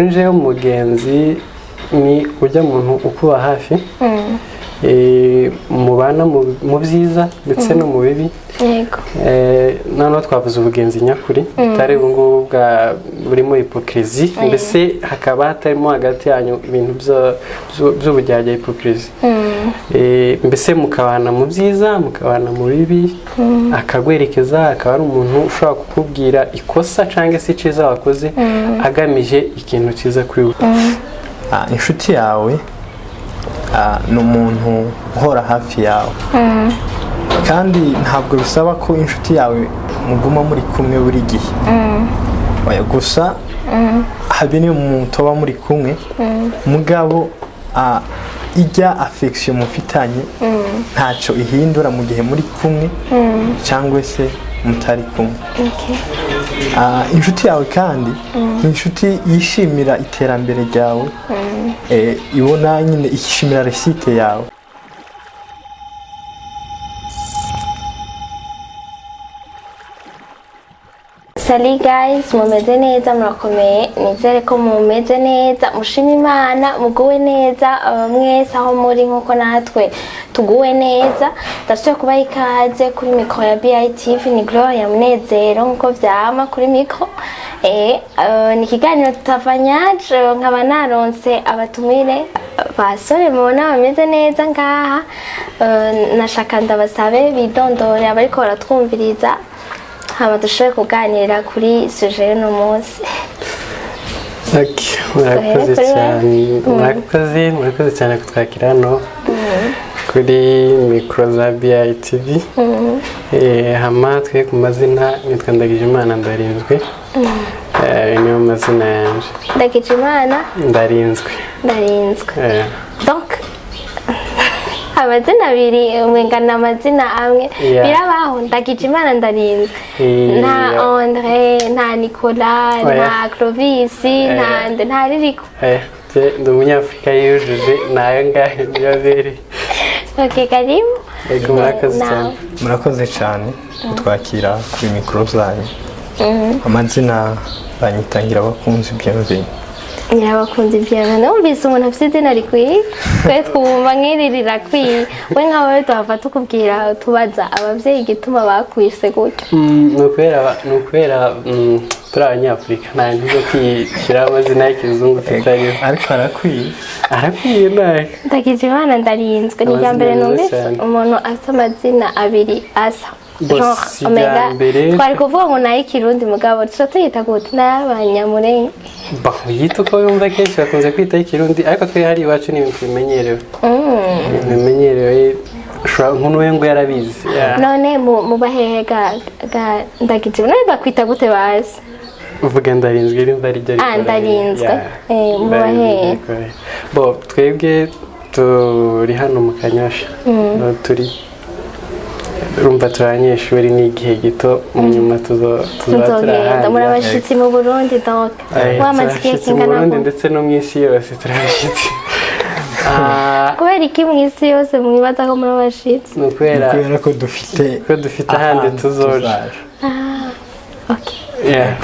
Jewe umugenzi ni ujya muntu ukuba hafi mubana mu byiza ndetse no mu bibi. Yego. Nano twavuze ubugenzi nyakuri tari ubungubu bwa burimo hypocrisie mbese hakaba hatarimo hagati yanyu ibintu by'ubujyajya hypocrisie. Mbese mukabana mu byiza mukabana mu bibi akagwerekeza akaba ari umuntu ushobora kukubwira ikosa cyangwa se iciza wakoze agamije ikintu cyiza kuri we. Inshuti yawe ni umuntu uhora hafi yawe kandi ntabwo bisaba ko inshuti yawe muguma muri kumwe buri gihe. Gusa habe ni umuntu uba muri kumwe mugabo ijya affection mufitanye ntacyo ihindura mu gihe muri kumwe cyangwa se mutari kumwe. Inshuti yawe kandi ni inshuti yishimira iterambere ryawe, ibona nyine ishimira resite yawe. Salut guys, mumeze neza murakomeye, nizere ko mumeze neza, mushima Imana, muguwe neza mwese aho muri nkuko natwe tuguwe neza. Ndashaka kubaha ikaze kuri mikro ya BITV, ni Gloria Munezero nkuko vyama kuri mikro. Ni ikiganiro tutafanyaje, nkaba naronse abatumire basore mubona bameze neza ngaha. Nashaka ndabasabe bidondore abariko baratwumviriza hama dushobore kuganira kuri suje no munsi. Murakoze cyane kutwakira hano kuri mikro za BITV. Hama twe ku mazina nitwa Ndagijimana Ndarinzwe. Niyo mazina yanje. Ndagijimana Ndarinzwe. Donc amazina abiri mwengana amazina amwe birabaho. Ndagijimana Ndarinzwe, nta Andre, nta Nicolas, nta Clovis, nta ririko. Ndi umunyafrika yujuje nayo ngahe byabere. Okay, karibu. Murakoze cyane kutwakira kuri mikro zanyu. Amazina banyitangira abakunzi by'ababyeyi. Abakunzi by'abana numvise umuntu afite izina rikwiye, twe twumva nk'iririra kwiye. We nkawe tuhava tukubwira tubaza ababyeyi igituma bakwise gutyo. Nukwera turi abanyafrika nta ntizo kwishyira amazina y'ikizungu tutariho, ariko arakwiye nawe. Ndagijimana Ndarinzwe ni irya mbere numvise umuntu afite amazina abiri asa. Omega twari kuvuga ngo nayo ikirundi mugabo tuyita gute n'abanyamurenge. Yita uko yumva kenshi bakunze kwita ikirundi, ariko twe hari iwacu ni ibintu bimenyerewe nk'unuwe ngo yarabizi. None mubahehe ga Ndagijimana bakwita gute bazi? Uvuga Ndarinzwe rimva ari ryo rikora. Ndarinzwe mubahehe. Twebwe turi hano mu Kanyosha, turi rumva turanyeshuri ni igihe gito nyuma tuzagenda muri abashitsi mu Burundi. Donc wamaze igihe kingana ko ndetse no mu isi yose turabashitsi. Kubera iki mu isi yose mwibaza ko muri abashitsi? Kubera ko dufite ahandi tuzoja.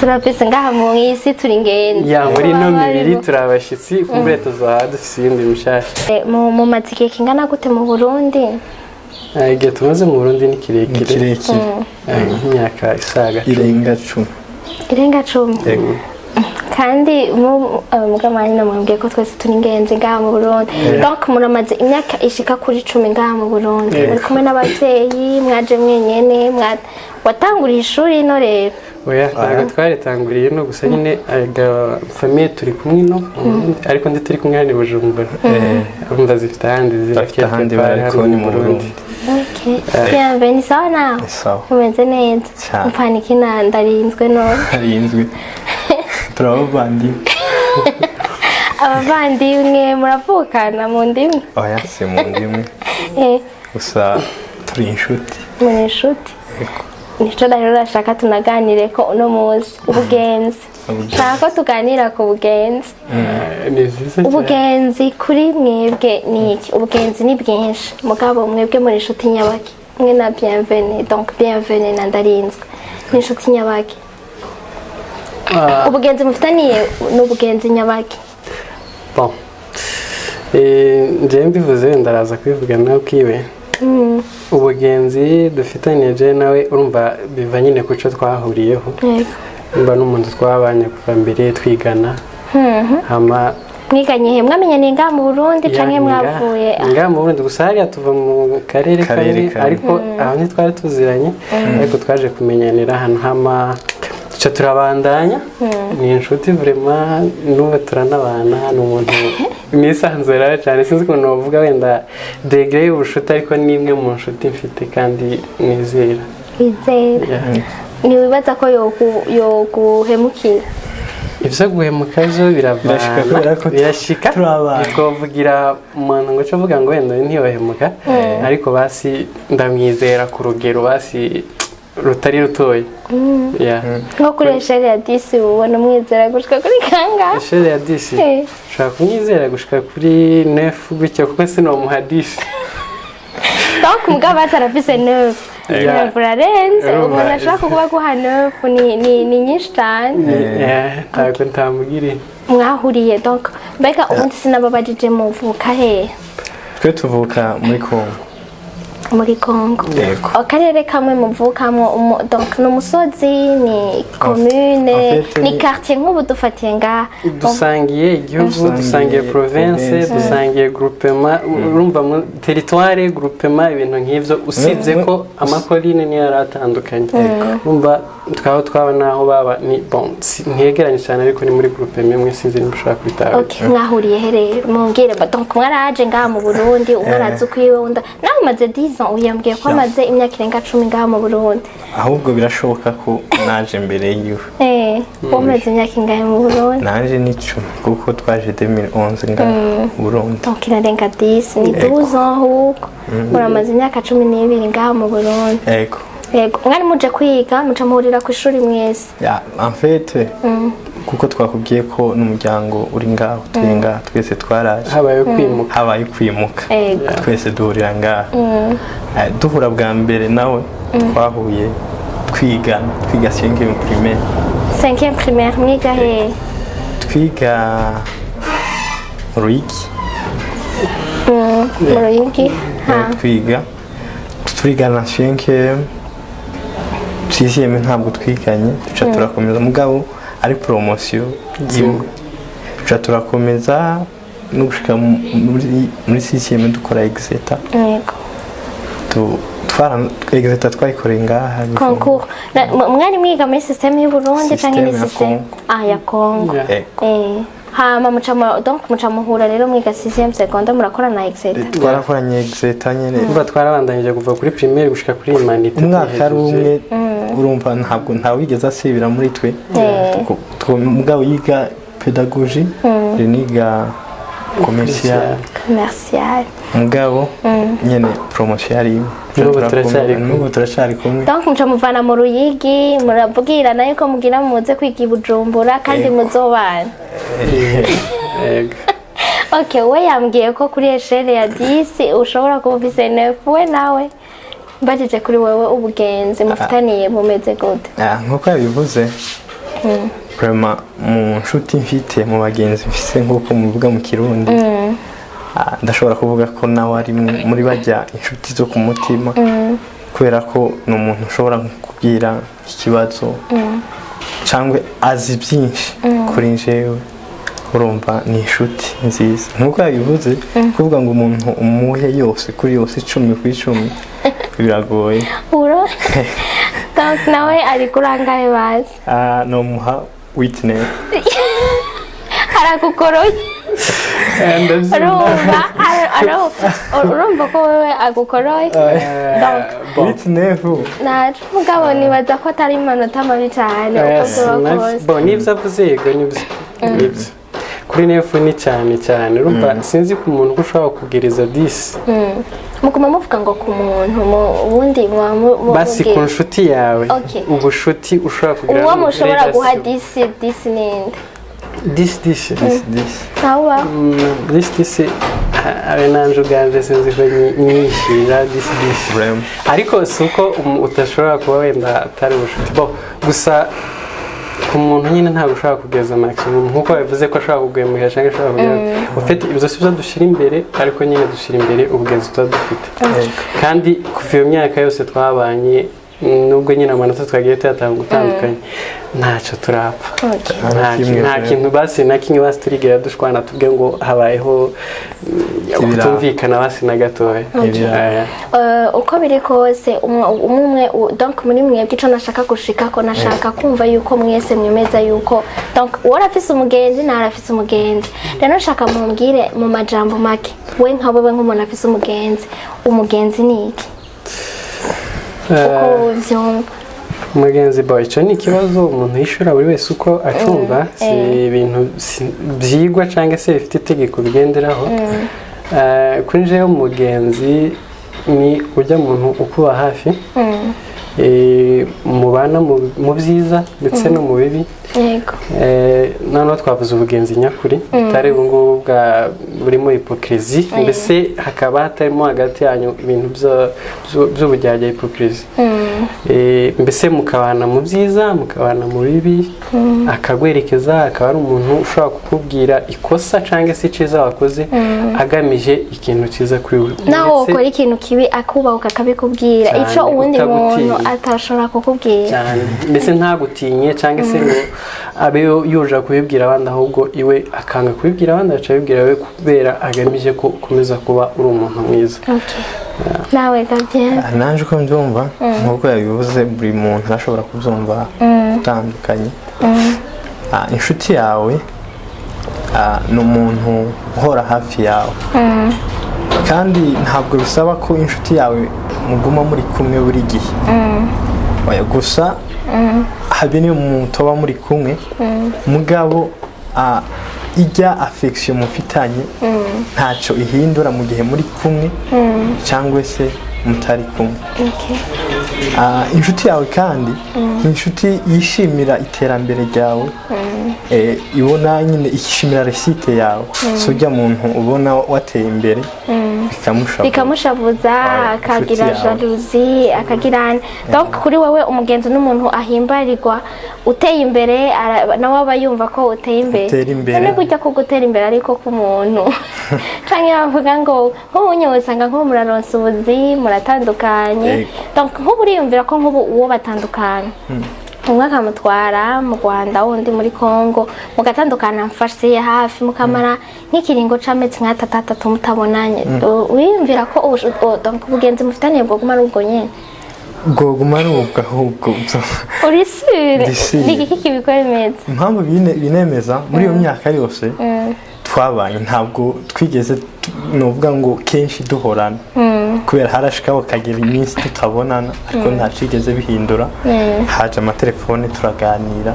Turapese ngaha mu isi turi ingenzi. Muri no mibiri turabashitsi kumbe tuzoha dufite ibindi bishasha. Mu matsike kingana gute mu Burundi? Igihe tumaze mu Burundi ni kirekire. Nk'imyaka isaga irenga 10. Yego. Kandi mugamani namubwiye ko twese turi ingenzi ngaha mu Burundi. Donc muramaze imyaka ishika kuri 10 ngaha mu Burundi. Muri kumwe n'abavyeyi mwaje mwenyene watanguriye ishuri no rero. Ntabwo twaritanguriye no gusa nyine famille turi kumwe no ariko ndi turi kumwe hano Bujumbura. Urumva zifite ahandi zirakeye bariko ni mu Burundi. Okay. Bienvenue sana. Umeze neza. Mpaniki na Ndarinzwe no. Ndarinzwe. Turabavandimwe. Abavandimwe muravukana mu ndimwe? Oya si mu ndimwe. Gusa turi inshuti. Muri inshuti. Nico rero rashaka tunaganire ko uno munsi ubugenzi. Nako tuganira ku bugenzi. Ubugenzi kuri mwebwe niki? Ubugenzi ni bwinshi mugabo mwebwe muri inshuti nyabaki. Mwe na bienvenue, donc bienvenue na Ndarinzwe. Ni inshuti nyabaki. ubugenzi mufitaniye n'ubugenzi nyabaki bon nje mbivuze ndaraza kwivuga nawe kiwe ubugenzi dufitaniye je nawe urumva biva nyine kuco twahuriyeho mba n'umuntu twabanye kuva mbere twigana hama mwiganye he mwamenyaniye ngaha mu Burundi canke mwavuye ngaha mu Burundi gusa hariya tuva mu karere kamwe ariko aho ntitwari tuziranye ariko twaje kumenyanira hano hama tuca turabandanya ni inshuti vraiment n'ubu turanabana n'umuntu nisanzura cyane sinzi ukuntu bavuga wenda degré y'ubushuti ariko ni imwe mu nshuti mfite kandi nizera ntiwibaza ko yoguhemukira ibyo guhemuka byo birashika twavugira umuntu ngo cyo vuga ngo wenda ntiyohemuka ariko basi ndamwizera ku rugero basi rutari rutoye nko kuri esheri ya 10 ubona umwizera gushika kuri kangahe esheri ya 10 ushaka kumwizera gushika kuri 9 gutyo kuko sinomuha 10 donc mugabo atarafise 9 urarenze umuntu ashaka kuba guha 9 ni nyinshi cyane ntabwo ntamugire mwahuriye donc mbega ubundi sinababajije muvuka he twe tuvuka muri Congo akarere kamwe muvukamo donc n'umusozi ni commune ni quartier nk'ubu dufatiye ngaha dusangiye igihugu dusangiye province dusangiye groupement urumva mu territoire groupement ibintu nk'ivyo usibye ko amakoline ni yaratandukanye urumva twaba naho baba ni bon ntegeranye cyane ariko ni muri groupement imwe sinzi nimushaka kwitaba mwahuriye here mungire donc mwaraje ngaha mu Burundi umwarazi kwiwe unda nawe maze 10 ans uyambwiye ko amaze imyaka irenga 10 ngaha mu Burundi ahubwo birashoboka ko naje mbere yiwe umaze imyaka ingahe mu Burundi naje ni 10 kuko twaje 2011 ngaha mu Burundi donc irarenga 10 ni 12 ans ahubwo muramaze imyaka 12 ngaha mu Burundi yego mwari muje kwiga muca muhurira ku ishuri mwese en fait kuko twakubwiye ko n'umuryango uri ngaho twenga twese twaraje habaye kwimuka twese duhurira ngaho duhura bwa mbere nawe twahuye twiga 5e primaire 5e primaire mwiga he twiga Ruyigi twiga na 5e 6e ntabwo twiganye duca turakomeza mugabo ari promotion imwe duca turakomeza no gushika muri 6e dukora exeta exeta twayikoreye ngaha concours mwari mwiga muri système y'u Burundi canke ni système ya Congo hama muca muhura rero mwiga 6e secondaire murakora na exeta twarakoranye exeta nyene umva twarabandanyije kuva kuri primaire gushika kuri humanité umwaka rumwe urumva ntabwo wigeze asibira muri twe mugabo yiga pedagogie niga commercial mugabo nyene promotion ari n'ubu turacari kumwe donc muca muvana mu Ruyigi murabwirana yuko mugira muze kwiga i Bujumbura kandi muzobana okay we yambwiye ko kuri esheri ya 10 ushobora kuba ufise 9 we nawe mbajije kuri wewe ubugenzi mufitaniye bumeze gute nkuko yabivuze vraiment mu nshuti mfite mu bagenzi mfise nkuko muvuga mu Kirundi ndashobora kuvuga ko nawe ari muri bajya inshuti zo ku mutima kubera ko ni umuntu ushobora kubwira ikibazo cyangwa azi byinshi kuri njyewe urumva ni inshuti nziza nkuko yabivuze kuvuga ngo umuntu umuhe yose kuri yose 10 kuri 10 biragoye donc nawe ari kurangaye bazi no muha witness harakukoroye urumva ko wewe agukoroye witness naje mugabo nibaza ko atari imanota mabi cyane uko nivyo avuze yego nivyo kuri nefu ni cyane urumva sinzi ku muntu ushobora kugiriza 10 muguma muvuga ngo ku muntu ubundi basi ku nshuti yawe ubushuti ushobora kugira uwo mushobora guha 10 ninde 10 sawa 10 ari nanjuganje sinzi ko nyishira 10 ariko suko utashobora kuba wenda atari ubushuti bo gusa ku muntu nyine ntabwo ushobora kugeza maximum nkuko bivuze ko ashobora kugwemera cyangwa ashobora kugeza ufite ibyo si byo dushyira imbere ariko nyine dushyira imbere ubugenzi tuba dufite kandi kuva iyo myaka yose twabanye nubwo nyine amanota twagiye tuyatanga gutandukanye ntacyo turapfa nta kintu basi na kimwe basi turigera dushwana tubwe ngo habayeho kutumvikana basi na gatoya uko biri kose umwe donc muri mwebwe ico nashaka gushika ko nashaka kumva yuko mwese mwemeza yuko donc warafise umugenzi narafise umugenzi rero nashaka mumbwire mu majambo make we nkawe nk'umuntu afise umugenzi n'iki uko vyumva mugenzi boy icyo ni ikibazo umuntu yishura buri wese uko acumva si ibintu byigwa cyangwa se bifite itegeko bigenderaho kuri jewe umugenzi ni ujya muntu ukuba hafi mubana mu byiza ndetse no mu bibi noneho twavuze ubugenzi nyakuri tutari ubu ngubu burimo hipokirizi mbese hakaba hatarimo hagati yanyu ibintu by'ubujyajya hipokirizi mbese mukabana mu byiza mukabana mu bibi akagwerekeza akaba ari umuntu ushobora kukubwira ikosa cyangwa se icyiza wakoze agamije ikintu cyiza kuri we naho ukora ikintu kibi akubahuka akabikubwira icyo uwundi muntu atashobora kukubwira mbese ntagutinye cyangwa se ngo abe yuje kubibwira abandi ahubwo iwe akanga kubibwira abandi agaca abibwira we kubera agamije ko ukomeza kuba uri umuntu mwiza nawe Gabriel naje uko mbyumva nk'uko yabivuze buri muntu ashobora kubyumva utandukanye inshuti yawe ni umuntu uhora hafi yawe kandi ntabwo bisaba ko inshuti yawe muguma muri kumwe buri gihe gusa habe niyo mutoba muri kumwe mugabo ijya affection mufitanye ntacyo ihindura mu gihe muri kumwe cyangwa se mutari kumwe inshuti yawe kandi ni inshuti yishimira iterambere ryawe ibona nyine ishimira resite yawe so ujya muntu ubona wateye imbere bikamushavuza akagira jalousie akagira donc kuri wowe umugenzi n'umuntu ahimbarirwa uteye imbere nawe aba yumva ko uteye imbere none kujya ko gutera imbere ariko ku muntu canke bavuga ngo nk'ubunye usanga nko muraronsa ubuzi muratandukanye donc nk'uburiyumvira ko nk'ubu uwo batandukanye umwe akamutwara mu Rwanda wundi muri Congo mugatandukana mfashe hafi mukamara nk'ikiringo c'amezi nk'atatu mutabonanye wiyumvira ko donc ubugenzi mufitaniye bwo guma rubwo nyene guma rubwo ahubwo uri sure niki kibikwemeza impamvu binemeza muri iyo myaka yose twabaye ntabwo twigeze novuga ngo kenshi duhorana kubera harashikaho kagera iminsi tutabonana ariko ntacigeze bihindura haje amatelefone turaganira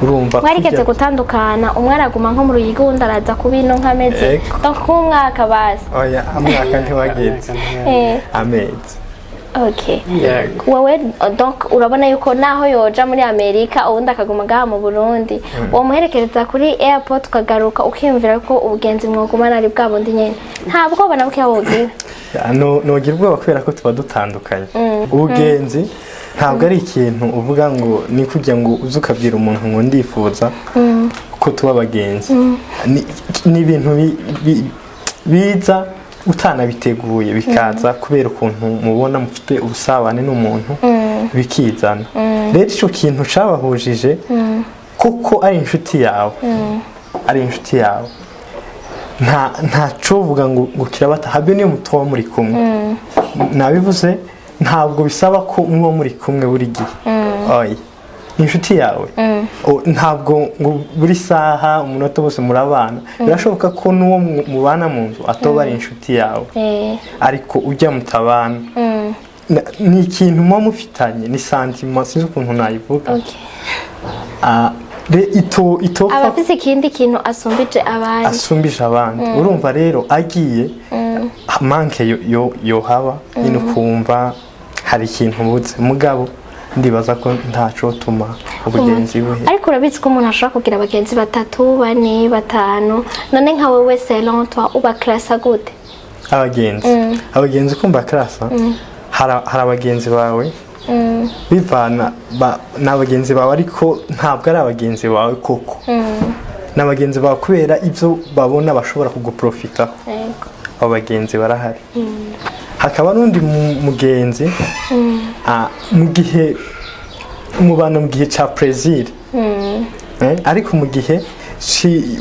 urumva mwarigeze gutandukana umwe araguma nko mu ruyigo undi araza kubino nk'amezi donc nk'umwaka bazi oya amwaka ntiwageze amezi okay wowe donc urabona yuko naho yoja muri Amerika ubundi akaguma ngaha mu Burundi uwo muherekereza kuri airport ukagaruka ukiyumvira ko ubugenzi mwogumana ari bwa bundi nyene ntabwo bana buke wogira nogira ubwoba kubera ko tuba dutandukanye ubugenzi ntabwo ari ikintu uvuga ngo ni kujya ngo uze ukabwira umuntu ngo ndifuza ko tuba abagenzi ni ibintu biza utanabiteguye bikaza kubera ukuntu mubona mufite ubusabane n'umuntu bikizana rero icyo kintu cabahujije kuko ari inshuti yawe nta covuga ngo kirabata habe niyo mutoba muri kumwe nabivuze ntabwo bisaba ko muba muri kumwe buri gihe oya inshuti yawe ntabwo ngo buri saha umunota wose murabana birashoboka ko n'uwo mubana mu nzu atoba ari inshuti yawe ariko ujya mutabana ni ikintu muba mufitanye ni sentiment sinzi ukuntu nayivuga abafise ikindi kintu asumbije abandi urumva rero agiye manke yohaba nyine ukumva hari ikintu ubuze mugabo ndibaza ko ntaco tuma ubugenzi buhe ariko urabitse ko umuntu ashobora kugira abagenzi 3 4 5 none nka wewe selon toi uba classe gute abagenzi kumba classe hari abagenzi bawe bivana n'abagenzi bawe ariko ntabwo ari abagenzi bawe koko n'abagenzi bawe kubera ibyo babona bashobora kuguprofitaho abo bagenzi barahari hakaba n'undi mugenzi mu gihe umubano mu gihe cya plaisir ariko mu gihe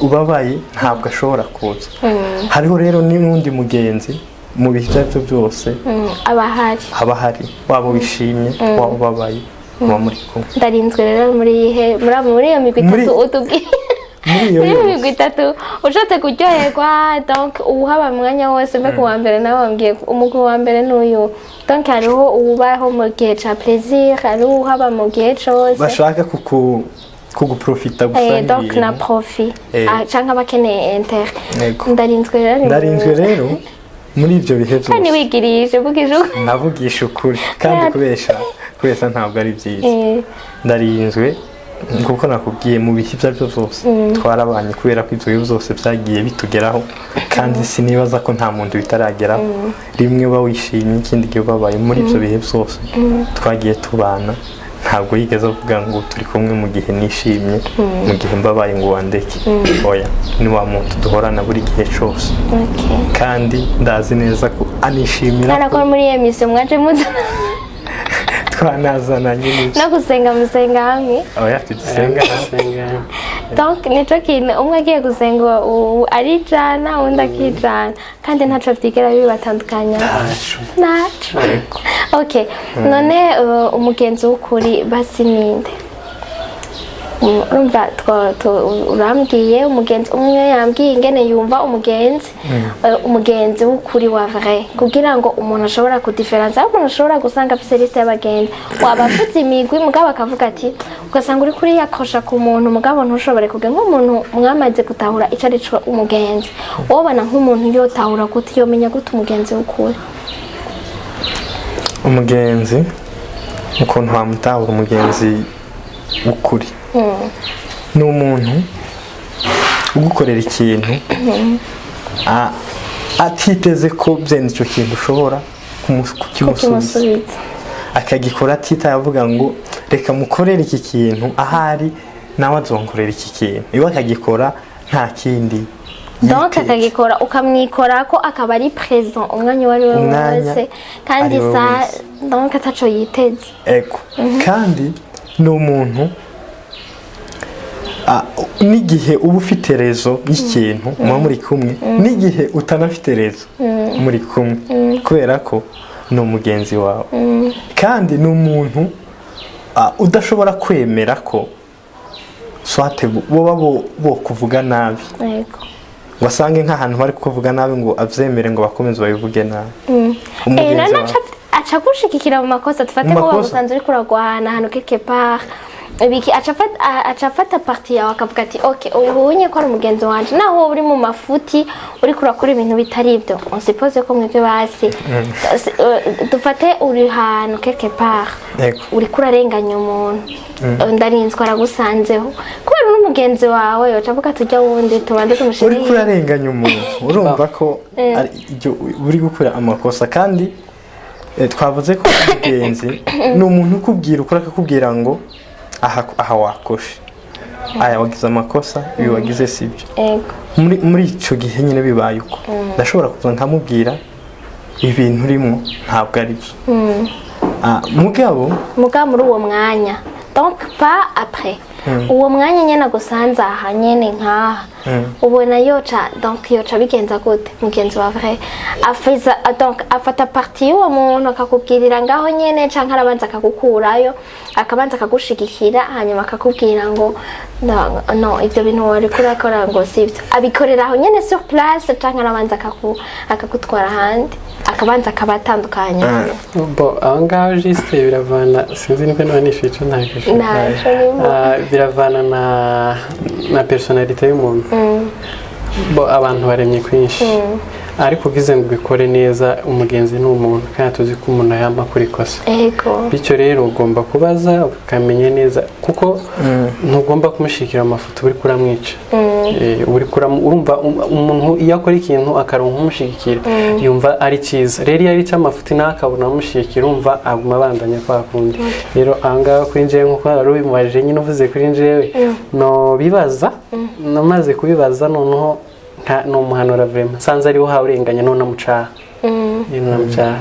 ubabaye ntabwo ashobora kuza hariho rero n'undi mugenzi mu bihe ibyo byose aba ahari waba wishimye waba ubabaye muba muri kumwe ndarinzwe rero muri iyo migwi itatu utubwiye muri iyo migwi itatu ushatse kuryoherwa donc uhaba mwanya wose mbe ku wa mbere nawe wambwiye umugwi wa mbere n'uyu donc hariho ubaho mu gihe cya plaisir hariho uhaba mu gihe cyose bashaka kuguprofita gusa donc na profit cyangwa abakeneye inter ndarinzwe rero muri ibyo bihe byose kandi wigirije navugisha ukuri kandi kubesha ntabwo ari byiza ndarinzwe kuko nakubwiye mu bihe ibyo aribyo byose twarabanye kubera ko ibyo bihe byose byagiye bitugeraho kandi sinibaza ko nta muntu bitarageraho rimwe uba wishimye ikindi gihe ubabaye muri ibyo bihe byose twagiye tubana ntabwo yigeze avuga ngo turi kumwe mu gihe nishimye mu gihe mbabaye ngo wandeke oya ni wa muntu duhorana buri gihe cyose kandi ndazi neza ko anishimira ko muri iyo misi mwaje muzana twanazananye no gusenga hamwe oya tugisenga donc nico kintu umwe agiye gusenga ari jana undi akijana kandi ntaco vyigera bibatandukanya naco okay none umugenzi w'ukuri basi ninde urumva urambwiye umugenzi umwe yambwiye ingene yumva umugenzi w'ukuri wa vrai kugira ngo umuntu ashobora kudiferansa umuntu ashobora gusanga afise liste y'abagenzi waba afite imigwi mugabo akavuga ati ugasanga uri kuri yakosha ku muntu mugabo ntushobore kugira nk'umuntu mwamaze gutahura ico ari cyo umugenzi wobana nk'umuntu yotahura gute yomenya gute umugenzi w'ukuri umugenzi ukuntu wamutahura umugenzi w'ukuri ni umuntu ugukorera ikintu atiteze ko byenda icyo kintu ushobora kukimusubiza akagikora atitaye avuga ngo reka mukorere iki kintu ahari nawe azonkorera iki kintu iwe akagikora nta kindi donc akagikora ukamwikora ko akaba ari présent umwanya wari wose kandi donc ataco yiteze kandi ni umuntu n'igihe uba ufite rezo y'ikintu muba muri kumwe n'igihe utanafite rezo muri kumwe kubera ko ni umugenzi wawe kandi ni umuntu udashobora kwemera ko swate boba bo kuvuga nabi ngo asange nk'ahantu bari kuvuga nabi ngo avyemere ngo bakomeze babivuge nabi umugenzi wawe aca gushikikira mu makosa tufate ko wabusanze uri kuragwana ahantu quelque part biki acafata parti yawe akavuga ati okay ubunye ko ari umugenzi wanje naho uri mu mafuti uri kurakora ibintu bitari ibyo on suppose ko mwebwe basi dufate uri hano quelque part uri kurarenganya umuntu ndarinzwe aragusanzeho kubera n'umugenzi wawe ucavuga tujya wundi tubanze tumushirire uri kurarenganya umuntu urumva ko uri gukora amakosa kandi twavuze ko umugenzi ni umuntu ukubwira ukora akakubwira ngo aha wakoshe aya wagize amakosa ibi wagize sibyo muri icyo gihe nyine bibaye uko ndashobora kuza nkamubwira ibintu urimo ntabwo ari byo mugabo muri uwo mwanya donc pas après uwo mwanya nyene gusanza aha nyene nkaha ubona yoca bigenza gute mugenzi wa vrai afiza donc afata parti y'uwo muntu akakubwirira ngaho nyene canke arabanza akagukurayo akabanza akagushigikira hanyuma akakubwira ngo no ivyo bintu wari kurakora ngo sivyo abikorera aho nyene sur place canke arabanza akagutwara ahandi akabanza akabatandukanya aho ngaho juste biravana sinzi niba nishije biravana na personalite y'umuntu abantu baremye kwinshi ariko ugize ngo ubikore neza umugenzi ni umuntu kandi tuzi ko umuntu yama kuri kosa bityo rero ugomba kubaza ukamenya neza kuko ntugomba kumushikira amafoto uri kuramwica uri urumva umuntu iyo akora ikintu akaronka umushigikira yumva ari cyiza rero iyo ari cy'amafuti nakabona umushigikira umva aguma bandanya kwa kundi rero ahangaha kuri njewe nkuko ari ubimubajije nyine uvuze kuri njewe no bibaza namaze kubibaza noneho no muhanura vraiment sanze ariho hawurenganya none amucaha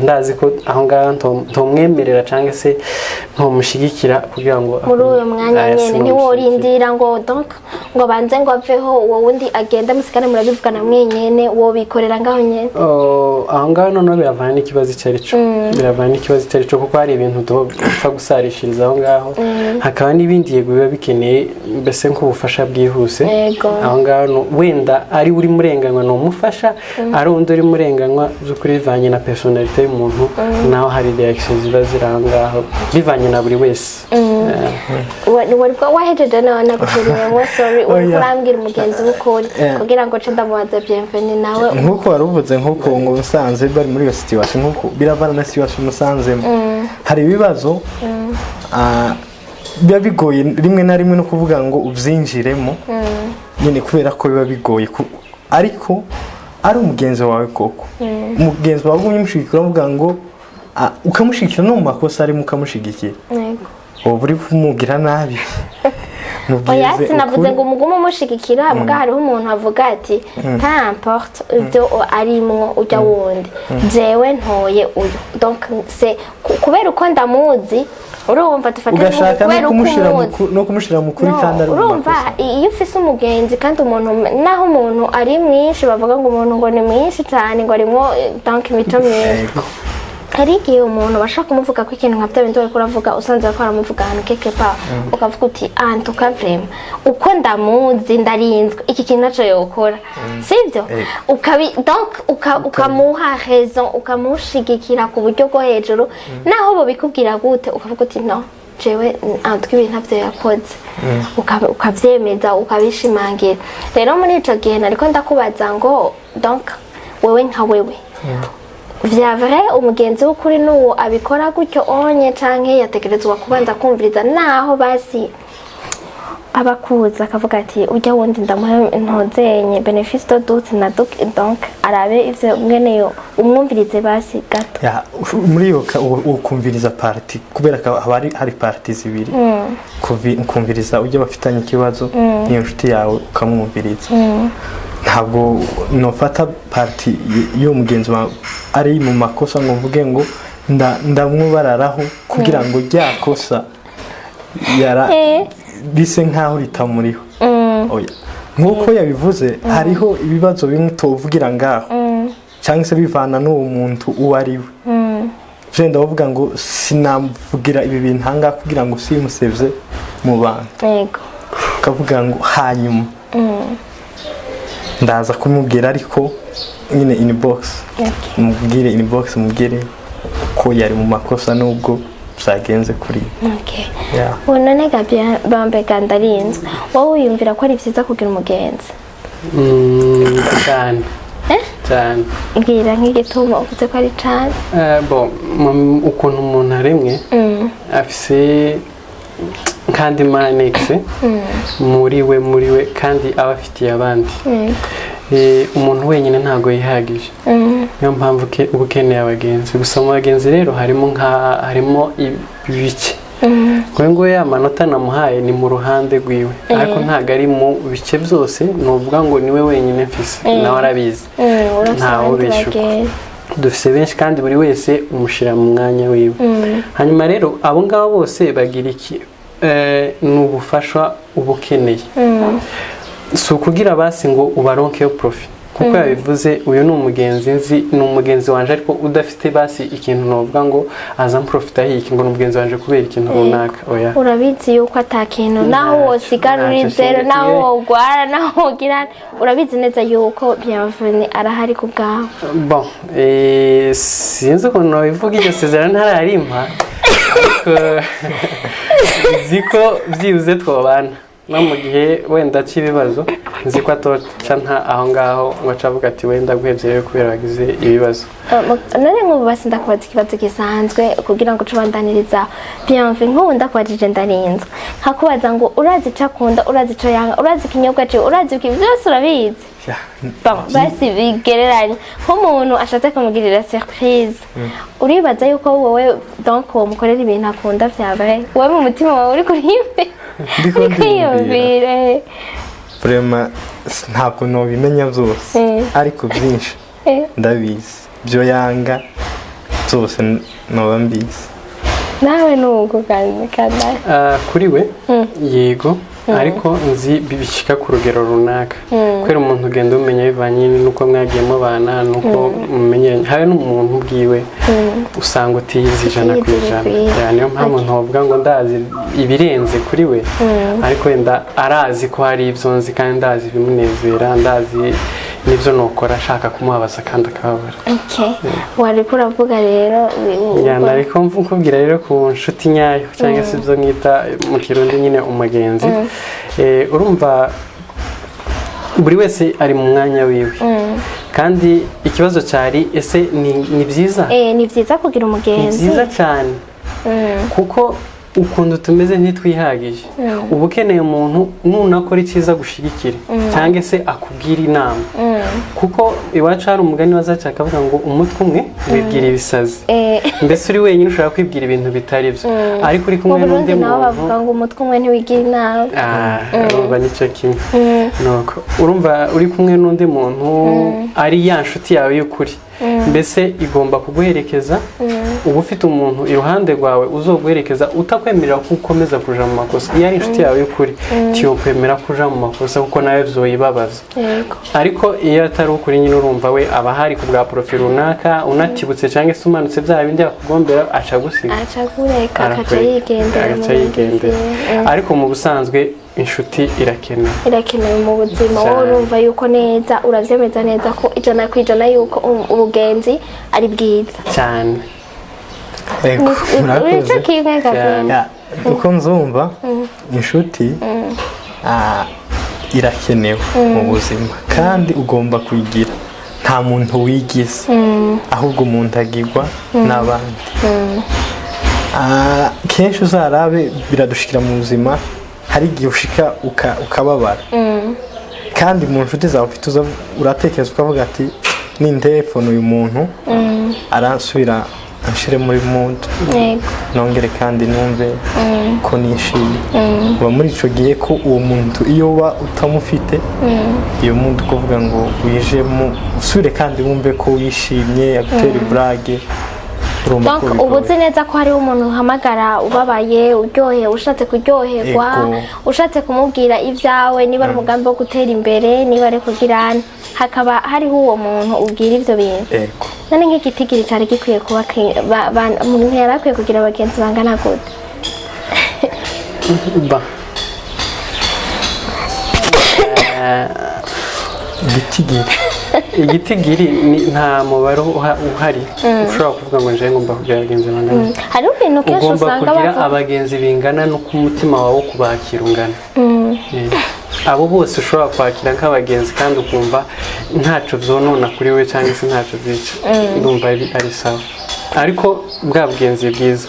ndazi ko aho ngaho ntomwemerera cyangwa se ntomushigikira kugira ngo muri uyu mwanya nyene ntiworindira ngo donc ngo banze ngo aveho uwo wundi agenda musikane murabivugana mwenyene wo bikorera ngaho nyene aho ngaho none biravana n'ikibazo cyarico biravana n'ikibazo cyarico kuko hari ibintu dupfa gusarishiriza aho ngaho hakaba n'ibindi yego biba bikeneye mbese nk'ubufasha bwihuse aho ngaho wenda ari uri murenganywa no mufasha ari undi uri murenganywa bivanye na personality y'umuntu naho hari reactions ziba zirangaho bivanye na buri wese wahejeje nawe nagushimiye sorry urambwira umugenzi w'ukuri kugira ngo nce ndamubaza bienvenue nawe nkuko waruvuze nkuko ngo musanze bari muri iyo situation nkuko biravana na situation musanzemo hari ibibazo biba bigoye rimwe na rimwe no kuvuga ngo ubyinjiremo nyine kubera ko biba bigoye ariko ari umugenzi wawe koko umugenzi wawe umushigikira uvuga ngo ukamushigikira no mu makosa arimo ukamushigikira yego buri kumugira nabi oya sinavuze ngo umugume umushigikira mbwa hariho umuntu avuga ati nta importe ibyo arimwo ujya wundi jewe ntoye uyu donc c'est kubera uko ndamuzi urumva tufatira no kumushira mu kuri kandi ari urumva iyo ufise umugenzi kandi umuntu naho umuntu ari mwinshi bavuga ngo umuntu ngo ni mwinshi cyane ngo arimo donc imico myinshi hari igihe umuntu bashaka kumuvuga ko ikintu nkabyo bindi bari kuravuga usanze ko aramuvuga ahantu keke pa ukavuga uti antuka vraiment uko ndamuzi ndarinzwe iki kintu naco yokora sibyo donc ukamuha raison ukamushigikira ku buryo bwo hejuru naho bo bikubwira gute ukavuga uti no jewe antwe ibintu ntabyo yakoze ukavyemeza ukabishimangira rero muri ico gihe nariko ndakubaza ngo donc wewe nka wewe vya vrai umugenzi w'ukuri n'uwo abikora gutyo onye canke yategerezwa kubanza kumviriza naho basi abakuza akavuga ati ujya wundi ndamuhe ntozenye benefice de doute na donc arabe ivyo mweneyo umwumvirize basi gato muri yo ukumviriza party kubera ko hari party zibiri kumviriza ujya bafitanye ikibazo niyo nshuti yawe ukamwumviriza ntabwo nofata party yo mugenzi wawe ari mu makosa ngo mvuge ngo ndamwubararaho kugira ngo ryakosa yara bise nkaho ritamuriho oya nkuko yabivuze hariho ibibazo bimwe tovugira ngaho cyangwa se bivana n'uwo muntu uwariwe Jenda bavuga ngo sinavugira ibi bintu hanga kugira ngo simusevye mu bantu yego kavuga ngo hanyuma ndaza kumubwira ariko nyine inbox mubwire inbox mubwire ko yari mu makosa nubwo byagenze kuri none Gabriel bambe gandarinze wowe uyumvira ko ari byiza kugira umugenzi cyane cyane ngira nk'igituma uvuze ko ari cyane bon ukuntu umuntu aremwe afise kandi manexe muri we kandi abafitiye abandi umuntu wenyine ntago yihagije niyo mpamvu ubukeneye abagenzi gusa mu bagenzi rero harimo ibice ngo ya manota namuhaye ni mu ruhande rwiwe ariko ntago ari mu bice byose nuvuga ngo niwe wenyine mfise nawe arabizi ntawo bishuka dufise benshi kandi buri wese umushira mu mwanya wiwe hanyuma rero abo ngabo bose bagira iki n'ubufasha ubukeneye si ukugira basi ngo ubaronkeyo profit kuko yabivuze uyu ni umugenzi nzi ni umugenzi wanje ariko udafite basi ikintu novuga ngo aza profita hiki ngo umugenzi wanje kubera ikintu runaka oya urabizi yuko atakintu naho wosigarura zero naho wogwara naho wogira urabizi neza yuko bienvenue arahari ku bwawe bon sinzi ko no bivuga iryo sezerano ntararimpa ziko byibuze twobana no mu gihe wenda cy'ibibazo nzi ko atoca nta aho ngaho ngo acavuga ati wenda guhevye rero kubera wagize ibibazo. None nk'ubu basi ndakubaza ikibazo gisanzwe kugira ngo ucubandaniriza Bienve nk'ubu ndakwajije ndarinzwe nkakubaza ngo urazi ico akunda urazi ico yanga urazi ikinyobwa ciwe urazi iki byose urabizi basi bigereranya nk'umuntu ashatse kumugirira surprise uribaza yuko wowe donc uwo mukorera ibintu akunda vya vrai wowe mu mutima wawe uri kuriyumvira vraiment ntabwo nobimenya byose ariko byinshi ndabizi byo yanga byose noba mbizi. Nawe nuko kandi kuri we yego ariko nzi bibishika ku rugero runaka kwera umuntu ugenda umenya bivanye nuko mwagiye mubana nuko mumenyeranye habe n'umuntu ubwiwe usanga utiyizi ijana ku ijana niyo mpamvu ntovuga ngo ndazi ibirenze kuri we ariko wenda arazi ko hari ivyo nzi kandi ndazi bimunezera ndazi nivyo nokora ashaka kumubabaza kandi akababara. wari kuravuga rero yana ariko mvukubwira rero ku nshuti nyayo cyangwa se ivyo nkita mu kirundi nyine umugenzi urumva buri wese ari mu mwanya wiwe kandi ikibazo cyari ese ni byiza ni byiza kugira umugenzi ni byiza cyane kuko ukuntu tumeze ntitwihagije uba ukeneye umuntu nunakora icyiza gushigikira cyangwa se akubwira inama kuko iwacu hari umugani wazaca akavuga ngo umutwe umwe wibwira ibisazi mbese uri wenyine ushobora kwibwira ibintu bitari byo ariko uri kumwe n'undi muntu bavuga ngo umutwe umwe ntiwigira inama urumva nicyo kimwe nuko urumva uri kumwe n'undi muntu ari ya nshuti yawe y'ukuri mbese igomba kuguherekeza uba ufite umuntu iruhande rwawe uzoguherekeza utakwemerera ko ukomeza kuja mu makosa iyo ari inshuti yawe y'ukuri tiyokwemera kuja mu makosa kuko nawe vyoyibabaza ariko iyo atari ukuri nyine urumva we aba hari ku bwa profil runaka unatibutse cyangwa se umanutse bya bindi akugombera aca gusiga aca yigendera ariko mu busanzwe inshuti irakenewe mu buzima wowe urumva yuko neza uravyemeza neza ko ijana ku ijana yuko ubugenzi ari bwiza cyane uko nzumva inshuti irakenewe mu buzima kandi ugomba kuyigira nta muntu wigize ahubwo umuntu agirwa n'abandi kenshi uzarabe biradushikira mu buzima hari igihe ushika ukababara kandi mu nshuti zawe ufite uratekereza ukavuga ati nintelefone uyu muntu aransubira anshire muri mood nongere kandi numve ko nishimye uba muri ico gihe ko uwo muntu iyo uba utamufite iyo muntu kuvuga ngo wijemo usubire kandi wumve ko wishimye agutera brage ubuzi neza ko hariho umuntu uhamagara ubabaye uryohe ushatse kuryoherwa ushatse kumubwira ibyawe niba ari umugambi wo gutera imbere niba ari kugirana hakaba hariho uwo muntu ubwira ivyo bintu none nk'igitigiri cyari gikwiye kuba umuntu yari akwiye kugira abagenzi bangana gute igitigiri nta mubare uhari ushobora kuvuga ngo nje ngomba kugira abagenzi bangana hariho ibintu kenshi usanga ugomba kugira abagenzi bingana nuko umutima wawe kubakira ungana abo bose ushobora kwakira nk'abagenzi kandi ukumva ntaco vyonona kuri we cyangwa se ntaco byica ndumva ari sawa ariko bwa bugenzi bwiza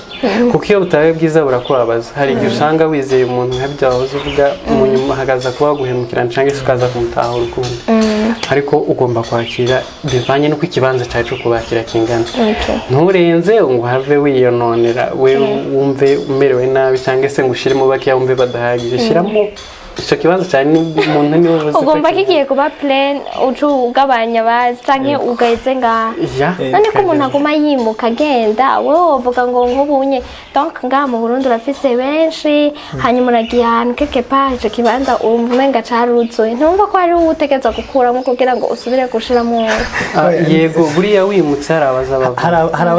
kuko iyo butabaye bwiza burakubabaza hari igihe usanga wizeye umuntu nk'ibyahoze uvuga mu nyuma hagaza kuba guhemukirana cyangwa se ukaza kumutahura ukundi ariko ugomba kwakira bivanye n'uko ikibanza cyawe cyo kubakira kingana nturenze ngo have wiyononera we wumve umerewe nabi cyangwa se ngo ushiremo bakeya wumve badahagije shiramo icyo kibazo cyane umuntu niwe uvuze ugomba kigiye kuba plain ugabanya bazi canke ugaheze ngaha none ko umuntu aguma yimuka agenda wowe uvuga ngo nk'ubunye donc ngaha mu Burundi urafise benshi hanyuma uragiye ahantu quelque part ico kibanza umenga caruzuye ntumva ko ari utegeza gukuramo kugira ngo usubire gushiramo yego buriya wimutse hari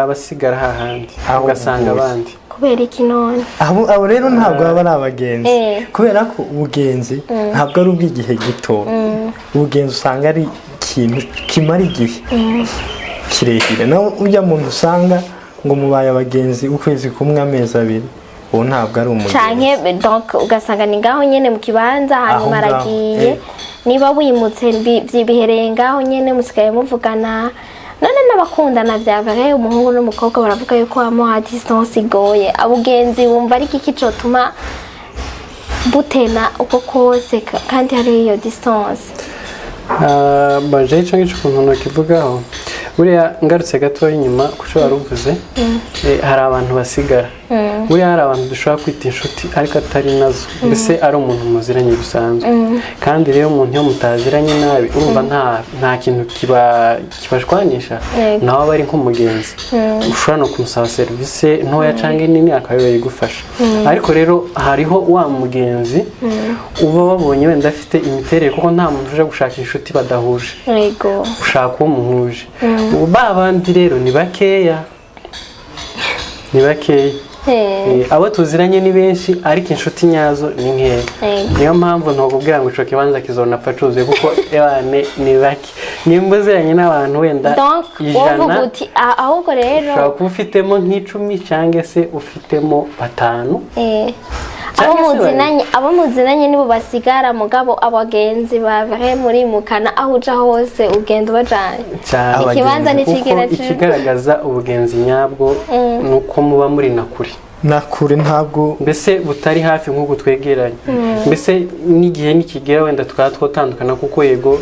abasigara hahandi ugasanga abandi kubera iki none abo rero ntabwo baba ari abagenzi kubera ko ubugenzi ntabwo ari ubw'igihe gito ubugenzi usanga ari ikintu kimara igihe kirekire naho ujya muntu usanga ngo mubaye abagenzi ukwezi kumwe amezi abiri uwo ntabwo ari umugenzi canke donc ugasanga ni ngaho nyene mu kibanza hanyuma ngaho, aragiye niba wimutse bihereye ngaho nyene musigaye muvugana none n'abakundana vyavagaye umuhungu n'umukobwa baravuga yuko amour à distance igoye abugenzi wumva ari iki cotuma butena uko kose kandi hari iyo distance baje ico ngico ukuntu nokivugaho buriya ngarutse gatoya inyuma kuco waruvuze hari abantu basigara buriya hari abantu dushobora kwita inshuti ariko atari nazo mbese ari umuntu muziranye bisanzwe kandi rero umuntu iyo mutaziranye nabi urumva nta kintu kibashwanisha nawe aba ari nk'umugenzi ushobora no kumusaba serivisi ntoya cyangwa nini akaba yayigufasha ariko rero hariho wa mugenzi uba wabonye wenda afite imiterere kuko nta muntu uje gushaka inshuti badahuje ushaka uwo muhuje ba bandi rero ni bakeya abo tuziranye ni benshi ariko inshuti nyazo ni nkeya niyo mpamvu ntokubwira ngo ico kibanza kizonapfa cuzuye kuko ni bake nimba uziranye n'abantu wenda ijana ahubwo rero ushobora kuba ufitemo nk'icumi cyangwa se ufitemo batanu abo muzinanye nibo basigara mugabo abagenzi bave muri mukana aho uja hose ugenda ubajanye ikibanza nikigira ikigaragaza ubugenzi nyabwo nuko muba muri nakuri ntabwo mbese butari hafi nk'uko twegeranye mbese n'igihe nikigera wenda twatandukana kuko yego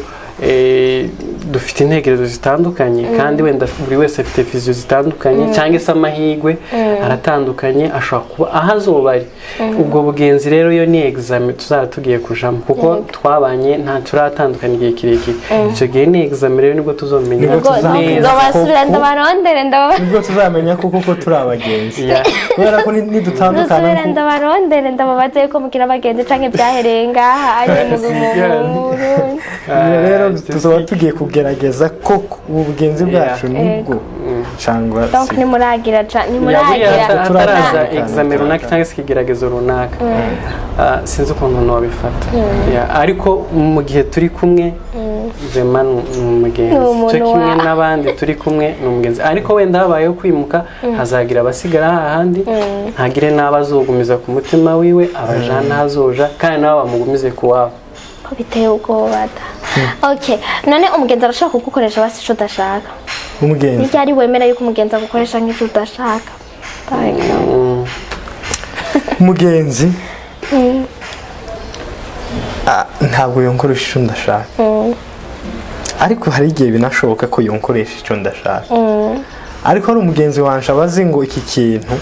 dufite intekerezo zitandukanye kandi wenda buri wese afite viziyo zitandukanye cyangwa se amahirwe aratandukanye ashobora kuba aho azoba ari ubwo bugenzi rero yo ni examen tuzaba tugiye kujamo kuko twabanye nta turatandukana igihe kirekire icyo gihe ni examen rero nibwo tuzomenya nibwo tuzamenya kuko turi abagenzi kubera ko nidutandukana ndabarondere ndababaze ko mugira abagenzi canke byahereye ngaha ari mu rero tuzaba tugiye kugerageza ko ubugenzi bwacu nibwo cyangwa donc nimuragira turaza examen runaka cyangwa se ikigeragezo runaka sinzi ukuntu nabifata ariko mu gihe turi kumwe Jema ni umugenzi cyo kimwe n'abandi turi kumwe ni umugenzi ariko wenda habayeho kwimuka hazagira abasigara hahandi ntagire n'abazogumiza ku mutima wiwe abajana hazoja kandi nabo bamugumize ku wabo ko biteye ubwoba okay none umugenzi arashaka kugukoresha basi ico udashaka umugenzi ni ryari wemera yuko umugenzi agukoresha nk'ico udashaka umugenzi ntabwo yonkoresha icyo ndashaka ariko hari igihe binashoboka ko yonkoresha icyo ndashaka ariko hari umugenzi wanje abazi ngo iki kintu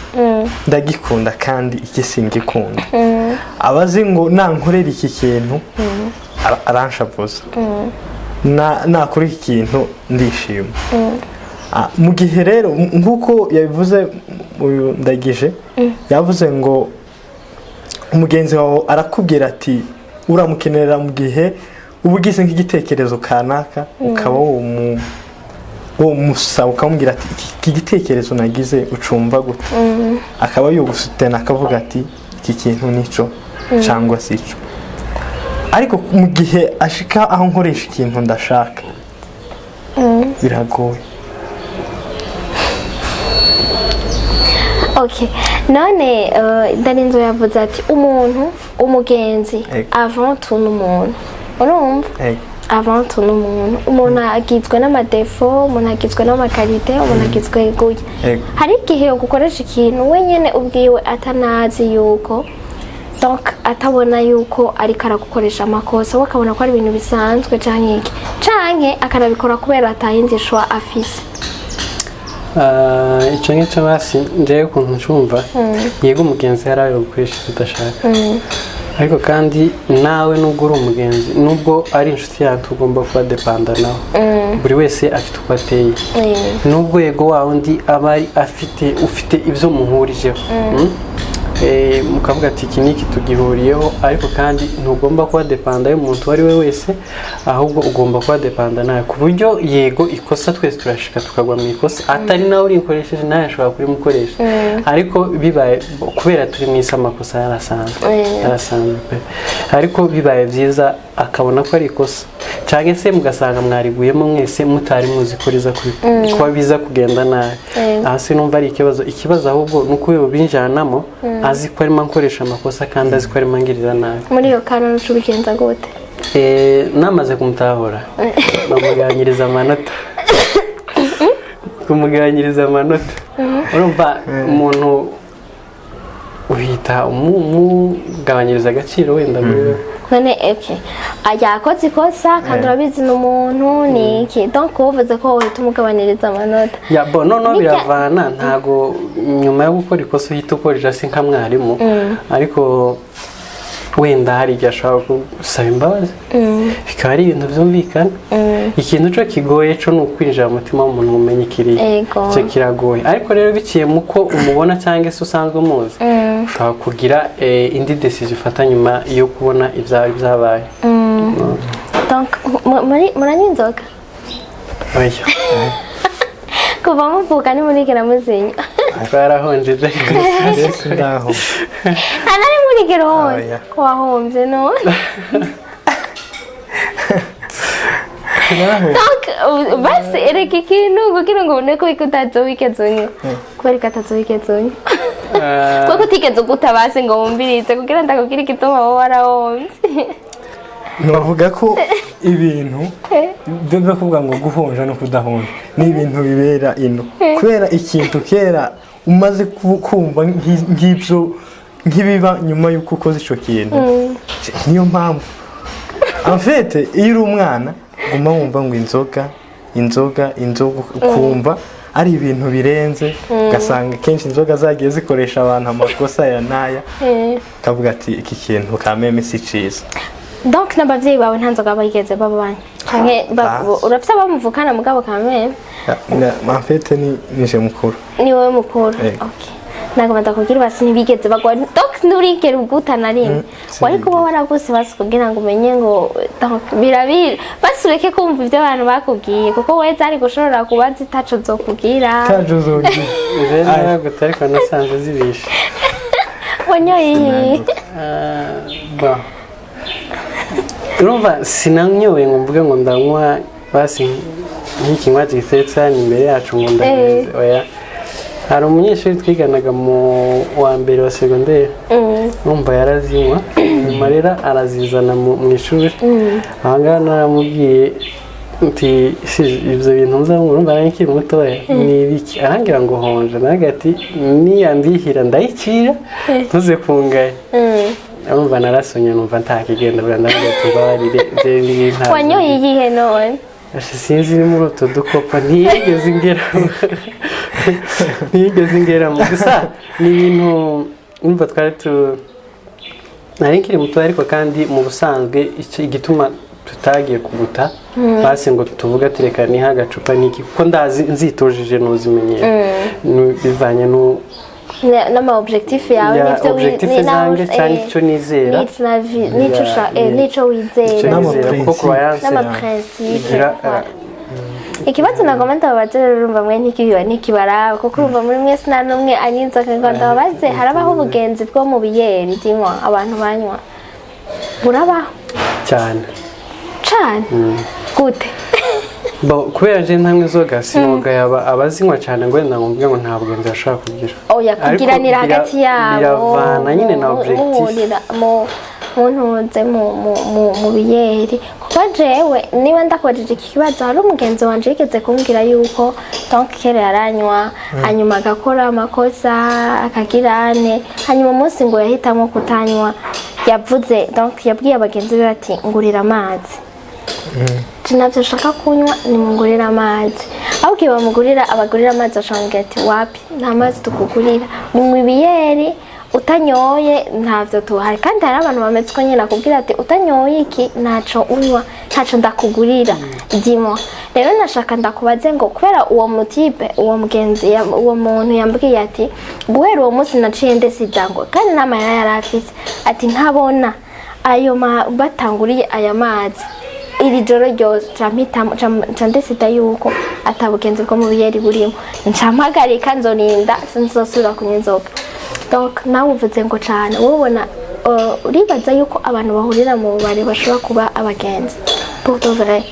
ndagikunda kandi iki singikunda abazi ngo nankorera iki kintu aranshavuza nakora iki kintu ndishima mu gihe rero nk'uko yabivuze uyu ndagije yavuze ngo umugenzi wawe arakubwira ati uramukenerera mu gihe uba ugize nk'igitekerezo kanaka ukaba uwo musaba ukamubwira ati iki gitekerezo nagize ucumva gute akaba yogusutena akavuga ati iki kintu nico cyangwa si ico ariko mu gihe ashika aho nkoresha ikintu ndashaka biragoye okay none ndarinzo yavuze ati umugenzi avant tout n'umuntu urumva avant tout n'umuntu umuntu agizwe n'amadefo umuntu agizwe n'amakarite umuntu agizwe guye hari igihe ugukoresha ikintu wenyene ubwiwe atanazi yuko donc atabona yuko ariko aragukoresha amakosa wakabona ko ari ibintu bisanzwe canke akanabikora kubera atayinzishwa afise icyo ngicyo basi njyewe ukuntu ncumva yego umugenzi yari ari gukoresha icyo udashaka ariko kandi nawe nubwo uri umugenzi nubwo ari inshuti yawe tugomba kuba depanda nawe buri wese afite uko ateye nubwo yego wa undi aba ufite ibyo muhurijeho mukavuga ati iki niki tugihuriyeho ariko kandi ntugomba kuba depanda y'umuntu uwo ari we wese ahubwo ugomba kuba depanda nawe ku buryo yego ikosa twese turashika tukagwa mu ikosa atari nawe urikoresheje nawe ashobora kurimukoresha ariko bibaye kubera turi mu isi amakosa yarasanzwe ariko bibaye byiza akabona ko ari ikosa cyangwa se mugasanga mwariguyemo mwese mutari muzi ko riza kuba biza kugenda nabi. Aha sinumva ari ikibazo ahubwo nuko uyo binjanamo azi ko arimo nkoresha amakosa kandi azi ko arimo ngirira nabi. Muri iyo kana n'ucu bigenza gute? Namaze kumutahura bamuganiriza amanota kumuganiriza amanota. Urumva umuntu uhita umugabanyiriza agaciro wenda muri none yakoze ikosa kandi urabizi n'umuntu ni iki, donc uvuze ko uhita umugabaniriza amanota. No biravana, ntago nyuma yo gukora ikosa uhita ukorera si nka mwarimu, ariko wenda hari igihe ashobora gusaba imbabazi bikaba ari ibintu byumvikana. Ikintu cyo kigoye cyo ni ukwinjira mu mutima w'umuntu umenya ikiriye, icyo kiragoye. Ariko rero biciye mu ko umubona cyangwa se usanzwe umuzi, ushobora kugira indi decision ufata nyuma yo kubona ibyabaye. Donc muranywa inzoga? Oya. Kuva muvuka ni murigera muzinya? Twarahonjeje ndaho anari murigera honje ko wahomvye none. Donc basi ereka ikintu kugira ngo ubone ko utazowikezonye kubera ko atazowikezonye kuko utigeze ugutabase ngo wumvirize kugira ndakubwira igituma wowe warahomvye. Navuga ko ibintu byo kuvuga ngo guhonja no kudahonja ni ibintu bibera ino kubera ikintu kera umaze kumva nk'ibyo nk'ibiba nyuma y'uko ukoze ico kintu. Niyo mpamvu en fait iyo uri umwana guma wumva ngo inzoga kumva ari ibintu birenze, gasanga kenshi inzoga zagiye zikoresha abantu amakosa ya naya, kavuga ati iki kintu kameme si ciza. Donc n'abavyeyi bawe nta nzoga bayigeze babanye canke urafite abamuvukana mugabo kameme? En fait nije mukuru. Ni wowe mukuru? Okay. Nagomba ndakubwira basi ntibigeze bagwa, donc nturigera ugutana rimwe wari kuba waraguse basi kugira ngo umenye ngo birabira basi ureke kumva ibyo abantu bakubwiye kuko wese ari gushobora kuba zitaco zokubwira ntabwo ariko nasanze zibishe. Wanyoye urumva sinanyoye ngo mvuge ngo ndanywa basi nk'ikinywa giteretse hano imbere yacu ngo ndageze. Oya, hari umunyeshuri twiganaga mu wa mbere wa segonderi numva yarazinywa nyuma rero arazizana mu ishuri. Ahangaha naramubwiye nti ibyo bintu muzamurumva nkiri mutoya ni ibiki, arangira ngo honje naga ati niyandihira ndayicira ntuze kungaye. Urumva narasonye numva ntakigenda ndavuga tubarire je nta. Wanyoye iyihe none? Sinzi muri utu dukopa ntiyigeze ingera mu gusa ni ibintu umva twari nari nkiri muto, ariko kandi mu busanzwe igituma tutagiye kuguta basi ngo tuvuga ati reka niha agacupa niki kuko ndazi nzitujije nuzimenyera bivanye n'ama objectif yawe n'ibyo winange cyane icyo nizera nico wizera n'ama principe. Ikibazo nagomba ndababaze rero urumva mwe ntikibaraba kuko urumva muri mwese nta n'umwe anyinzoka ngo ndababaze harabaho ubugenzi bwo mu biyeri dinywa abantu banywa burabaho cyane gute? Kubera je ntamwe inzoga sinoga yaba abazinywa cyane ngo wenda ngumve ngo nta bugenzi ashaka kugira. Oya kugiranira hagati yabo biravana nyine na objectif muntuze mu biyeri kuko jewe niba ndakojeje iki kibazo hari umugenzi wanje yigeze kumbwira yuko donc kera yaranywa hanyuma agakora amakosa akagirane hanyuma umunsi ngo yahitamo kutanywa yavuze donc yabwiye abagenzi be ati ngurira amazi. Navyo nshaka kunywa nimungurira amazi, ahubwo abagurira amazi ashambwira ati wapi nta mazi tukugurira munywa ibiyeri utanyoye ntavyo tuhari. Kandi hari abantu bameze ko nyine akubwira ati utanyoye iki ntaco unywa ntaco ndakugurira dimo. Rero nashaka ndakubaze ngo kubera uwo mutipe uwo mugenzi uwo muntu yambwiye ati guhera uwo munsi naciye ndesijango kandi n'amayira yarafise ati ntabona ayo batanguriye aya mazi iri joro ryose ndesida yuko atabugenzi bwo mu biyeri burimo ncampagarika nzorinda sinzosubira kunywa inzoga. Donc nawe uvuze ngo cyane ubona uribaza yuko abantu bahurira mu bubari bashobora kuba abagenzi pour de vrai?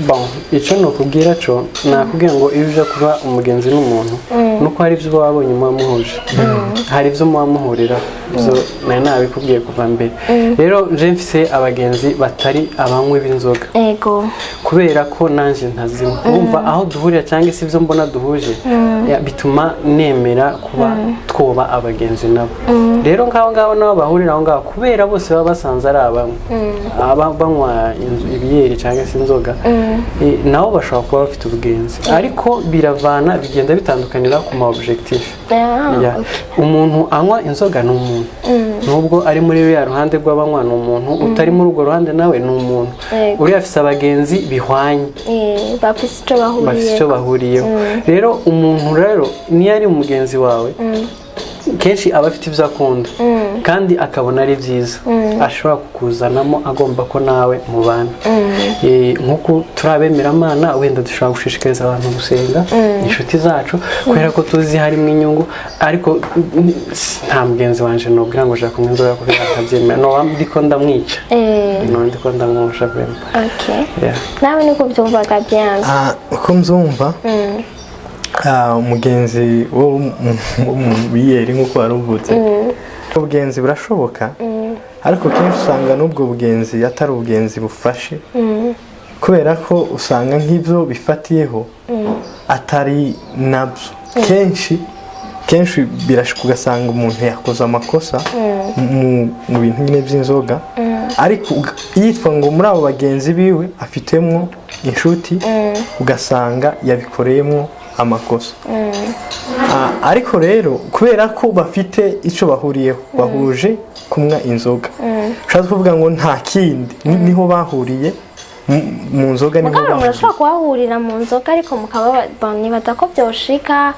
Bon, icyo nokubwira cyo nakubwira ngo iyo uje kuba umugenzi n'umuntu nuko hari ibyo wabonye muba muhuje, hari ibyo muba muhurira, ibyo nari nabikubwiye kuva mbere. Rero nje mfise abagenzi batari abanywi b'inzoga, Ego. kubera ko nanje ntazinywa. Wumva aho duhurira cyangwa se ibyo mbona duhuje bituma nemera kuba twoba abagenzi nabo. Rero ngaho nabo bahurira aho ngaho kubera bose baba basanze ari abanywi, banywa ibiyeri cyangwa se inzoga, nabo bashobora kuba bafite ubugenzi, ariko biravana, bigenda bitandukanira ku ma objectif. Umuntu anywa inzoga ni umuntu, nubwo ari muri ya ruhande rw'abanywa ni umuntu, utari muri urwo ruhande nawe ni umuntu. Uri afise abagenzi bihwanye, bafise icyo bahuriyeho. Rero umuntu rero niyo ari umugenzi wawe kenshi aba afite ibyo akunda kandi akabona ari byiza, ashobora kukuzanamo agomba ko nawe mubana. Nk'uko turabemeramana, wenda dushobora gushishikariza abantu gusenga, inshuti zacu, kubera ko tuzi harimo inyungu, ariko nta mugenzi wanje nobwira ngo ushaka kunywa inzoga kubera atabyemera, no ndiko ndamwica, no ndiko ndamwusha bemba. Nawe niko byumvaga byanze? Uko mbyumva, umugenzi wo mu biyeri nk'uko waruvutse, ubugenzi burashoboka, ariko kenshi usanga n'ubwo bugenzi atari ubugenzi bufashe, kubera ko usanga nk'ibyo bifatiyeho atari nabyo. Kenshi birashoboka ugasanga umuntu yakoze amakosa mu bintu nyine by'inzoga, ariko yitwa ngo muri abo bagenzi biwe afitemo inshuti, ugasanga yabikoreyemo amakosa. Ariko rero kubera ko bafite icyo bahuriyeho, bahuje kunywa inzoga, ushaka kuvuga ngo nta kindi, niho bahuriye mu nzoga, niho bahuriye. Murashobora kuhahurira mu nzoga ariko mukaba nibaza ko byoshika,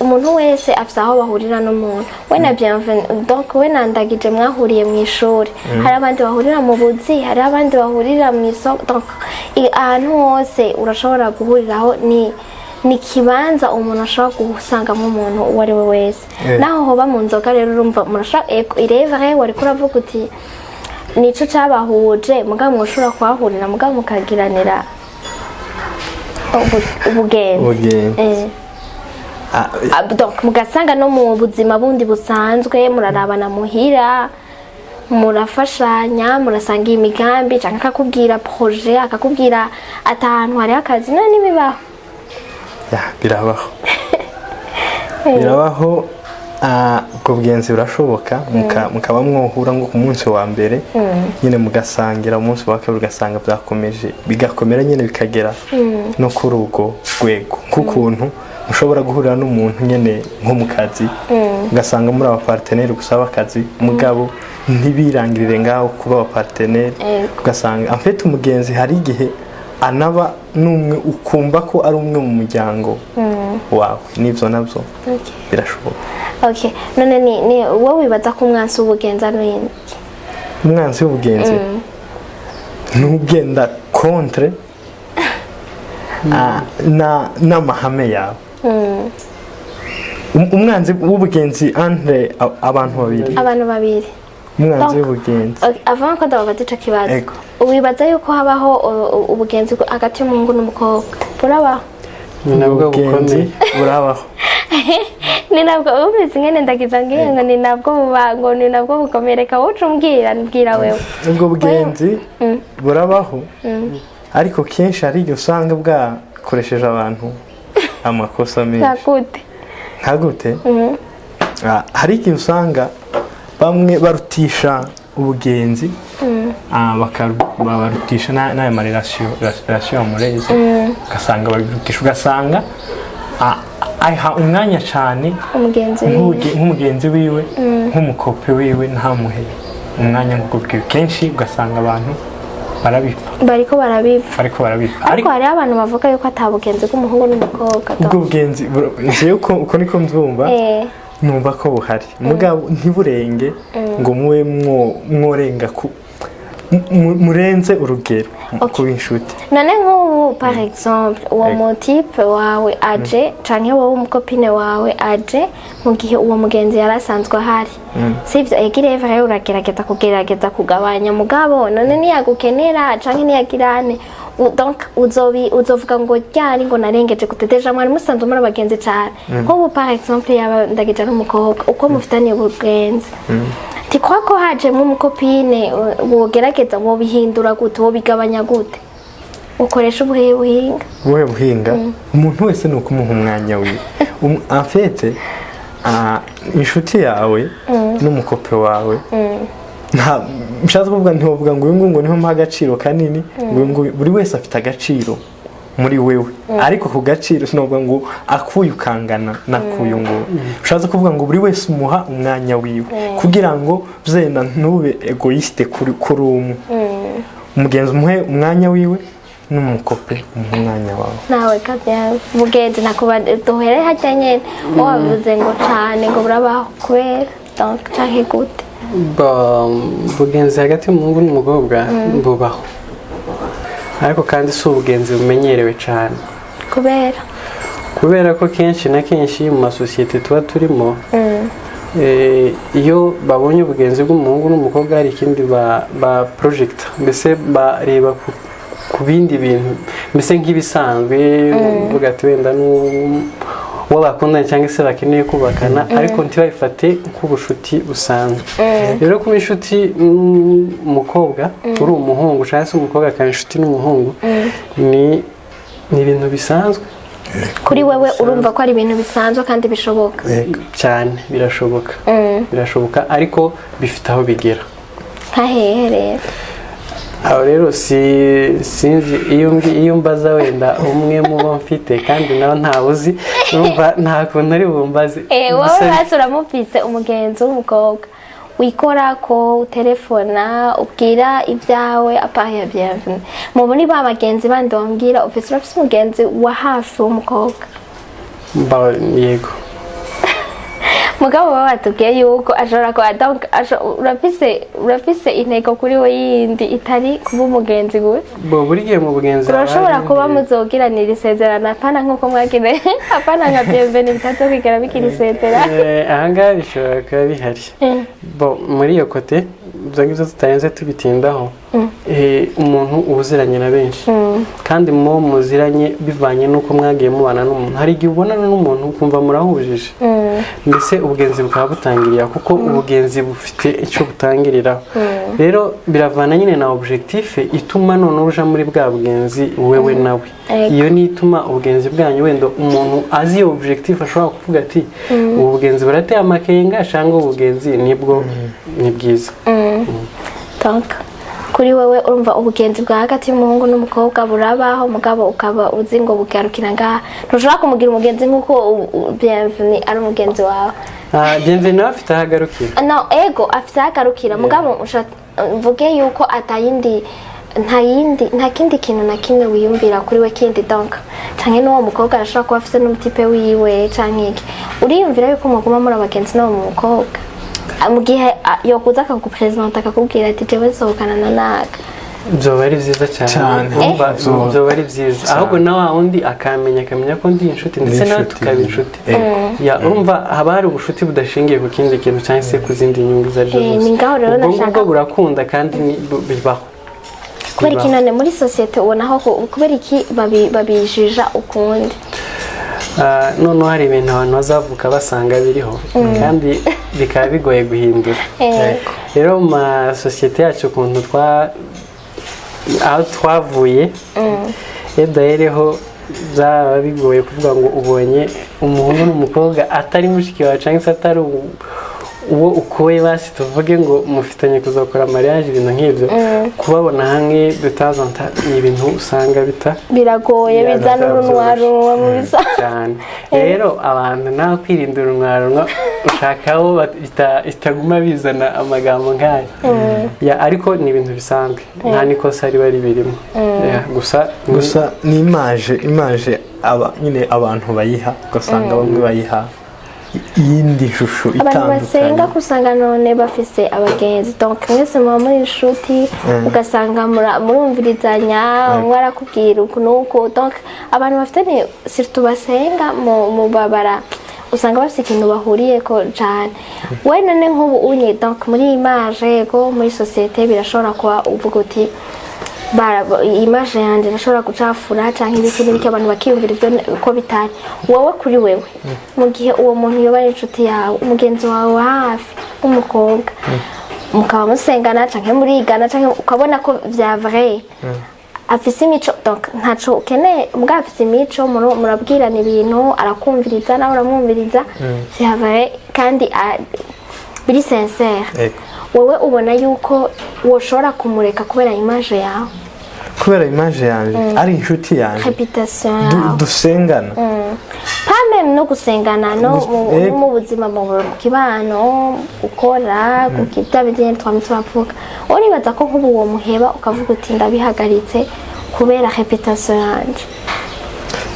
umuntu wese afite aho bahurira n'umuntu. We na bienvenue, donc we nandagije mwahuriye mu ishuri, hari abandi bahurira mu buzi, hari abandi bahurira mu isoko, donc ahantu hose urashobora guhuriraho. Ni kibanza umuntu ashobora gusangamo umuntu uwo ari we wese. Naho hoba mu nzoga rero urumva murashobora irevre wari kuravuga uti nico cyabahuje, mugabo mushobora kuhahurira, mugabo mukagiranira ubugenzi. Donc mugasanga no mu buzima bundi busanzwe murarabana muhira, murafashanya, murasanga imigambi, cyangwa akakubwira projet, akakubwira atahantu hari akazi. None nibibaho birabaho, ubwo bugenzi burashoboka, mukaba mwohura ngo ku munsi wa mbere nyine mugasangira, umunsi wa kabiri ugasanga byakomeje bigakomera nyine bikagera no kuri urwo rwego, nk'ukuntu mushobora guhurira n'umuntu nyine nko mu kazi, ugasanga muri abaparteneri gusaba akazi, mugabo ntibirangirire ngaho kuba abaparteneri, ugasanga afite umugenzi hari igihe anaba n'umwe ukumva ko ari umwe mu muryango wawe. Nibyo nabyo birashoboka. None ni wowe wibaza ko umwansi w'ubugenzi ari iki? Umwansi w'ubugenzi n'ugenda contre n'amahame yawe. Umwanzi w'ubugenzi entre abantu babiri. Umwanzi w'ubugenzi. Avant ko ndababaza ico kibazo, wibaza yuko habaho ubugenzi hagati y'umuhungu n'umukobwa? Burabaho? Nabwo bukomeye burabaho. Ni nabwo ubizi ngene ndagiza ngo ni nabwo bubango, ni nabwo bukomereka. Wocu mbwira wewe. Ubwo bugenzi burabaho, ariko kenshi hari igihe usanga bwakoresheje abantu amakosa menshi. Ntagute? Hari igihe usanga bamwe barutisha ubugenzi, bakabarutisha n'aya marelation amureze, ugasanga babirutisha, ugasanga aha umwanya cyane nk'umugenzi wiwe, nk'umukope wiwe, ntamuhe umwanya nk'ubwiwe. Kenshi ugasanga abantu bariko barabipfa. Ariko hari abantu bavuga yuko atabugenzi bw'umuhungu n'umukobwa. Ubwo bugenzi uko niko mbyumva, numva ko buhari, mugabo ntiburenge ngo muwe mworenga murenze urugero kuba inshuti. none nk'ubu par exemple uwo mutipe wawe aje canke wowe umukopine wawe aje mu gihe uwo mugenzi yarasanzwe ahari sivyo egire rero uragerageza kugabanya mugabo none niyagukenera canke niyagirane donc uzovuga ngo ryari ngo narengeje guteteja mwari musanzwe muri abagenzi cyane nk'ubu par exemple yaba ndageje n'umukobwa uko mufitaniye ubugenzi tikwa ko haje nk'umukopine wogerageza wo bihindura gute wo bigabanya gute ukoresha ubuhe buhinga umuntu wese nuko umuha umwanya wiwe en fait inshuti yawe n'umukope wawe nta mshaza kuvuga ntiwovuga ngo uyu ngo niho mpa agaciro kanini ngo buri wese afite agaciro muri wewe ariko ku gaciro sinovuga ngo akuyu kangana nakuyu ngo ushaza kuvuga ngo buri wese umuha umwanya wiwe kugira ngo zenda ntube egoiste kuri umugenzi umuhe umwanya wiwe n'umukope umwanya wawe nawe kabya mugenzi nakuba duhere hajyanye wavuze ngo cyane ngo burabaho kubera donc cyane gute ubugenzi hagati y'umuhungu n'umukobwa bubaho ariko kandi si ubugenzi bumenyerewe cyane kubera ko kenshi na kenshi mu masosiyete tuba turimo iyo babonye ubugenzi bw'umuhungu n'umukobwa hari ikindi ba project mbese bareba ku bindi bintu mbese nk'ibisanzwe uvuga ati wenda uwo bakundana cyangwa se bakeneye kubakana ariko ntibabifate nk'ubushuti busanzwe rero kuba inshuti n'umukobwa uri umuhungu cyangwa se umukobwa akaba inshuti n'umuhungu ni ibintu bisanzwe kuri wewe urumva ko ari ibintu bisanzwe kandi bishoboka cyane birashoboka ariko bifite aho bigera nkahehe rero aho rero sinzi iyo mbaza wenda umwe mu bo mfite kandi nawe ntawuzi urumva nta kuntu ari bumbaze wowe basi uramufise umugenzi w'umukobwa wikora ko telefona ubwira ibyawe apaya bienvenue muboni ba bagenzi bandi bambwira ufise umugenzi wa hafi w'umukobwa yego mugabo batubwiye yuko ashobora kuba donc urafise intego kuri we yindi itari kuba umugenzi gusa buri gihe mu bugenzi urashobora kuba muzogiranira isezerano apana nk'uko mwagire apana nka bienvenue bitazokigera bikiri isezerano ahangaha bishobora kuba bihari muri iyo kote ibyo tutarenze tubitindaho umuntu ubuziranye na benshi kandi muziranye bivanye n'uko mwagiye mubana n'umuntu hari igihe ubonana n'umuntu ukumva murahujije mbese ubugenzi bukaba butangirira kuko ubugenzi bufite icyo butangiriraho rero biravana nyine na objectif ituma none uja muri bwa bugenzi wewe nawe iyo ni ituma ubugenzi bwanyu wenda umuntu azi iyo objectif ashobora kuvuga ati ubu bugenzi burateye amakenga cyangwa ubugenzi nibwo ni bwiza kuri wewe urumva ubugenzi bwa hagati y'umuhungu n'umukobwa burabaho mugabo ukaba uzi ngo bugarukira ngaha ntushobora kumugira umugenzi nk'uko bienvenue ari umugenzi wawe bienvenue nawe afite aho agarukira no ego afite aho agarukira mugabo mvuge yuko nta kindi kintu na kimwe wiyumvira kuri we kindi donc canke n'uwo mukobwa arashobora kuba afite n'umutipe wiwe canke iki uriyumvira yuko muguma muri abagenzi n'uwo mukobwa mu gihe yokuza akagupresenta akakubwira ati jewe sohokana na naka byoba ari byiza cyane byoba ari byiza ahubwo na wa wundi akamenya ko ndi inshuti ndetse nawe tukaba inshuti urumva haba hari ubushuti budashingiye ku kindi kintu cyangwa se ku zindi nyungu izo ari zo zose ubwo burakunda kandi bibaho kubera iki none muri sosiyete ubonaho kubera iki babijija ukundi noneho hari ibintu abantu bazavuka basanga biriho kandi bikaba bigoye guhindura rero mu masosiyete yacu ukuntu aho twavuye edahereho byaba bigoye kuvuga ngo ubonye umuhungu n'umukobwa atari mushiki wawe cyangwa se atari uwo ukoye basi tuvuge ngo mufitanye kuzakora mariage ibintu nk'ibyo kubabona hamwe bitazanta ni ibintu usanga biragoye bizana urunwarunwa mu bisa cyane rero abantu nawe kwirinda urunwarunwa ushakaho itaguma bizana amagambo nk'aya ariko ni ibintu bisanzwe nta nikosa riba ribirimo gusa ni imaje nyine abantu bayiha ugasanga bamwe bayiha iyindi shusho abantu basenga itandukanye. kusanga none bafise abagenzi donc mwese muba muri inshuti ugasanga murumvirizanya umwe arakubwira uku nuko donc abantu bafite surtout basenga mu babara usanga bafite ikintu bahuriyeko cyane. we none nk'ubu unye donc muri image ko muri societe birashobora kuba uvuga uti image yanjye irashobora gucafura cyangwa ibiki n'ibiki abantu bakiyumvira ibyo ko bitari wowe kuri wewe mu gihe uwo muntu yoba ari inshuti yawe umugenzi wawe wa hafi w'umukobwa mukaba musengana cyangwa murigana cyangwa ukabona ko vya vrai afise imico donc ntaco ukeneye mbwa afise imico murabwirana ibintu arakumviriza nawe uramwumviriza vya vrai kandi biri sincere. wowe ubona yuko woshobora kumureka kubera image yawe kubera image yanjye ari inshuti yanjye reputation yawe dusengana pas même no gusengana no mu buzima mu kibano ukora kukita bidene twavuga uribaza ko nk'ubu uwo muheba ukavuga uti ndabihagaritse kubera reputation yanjye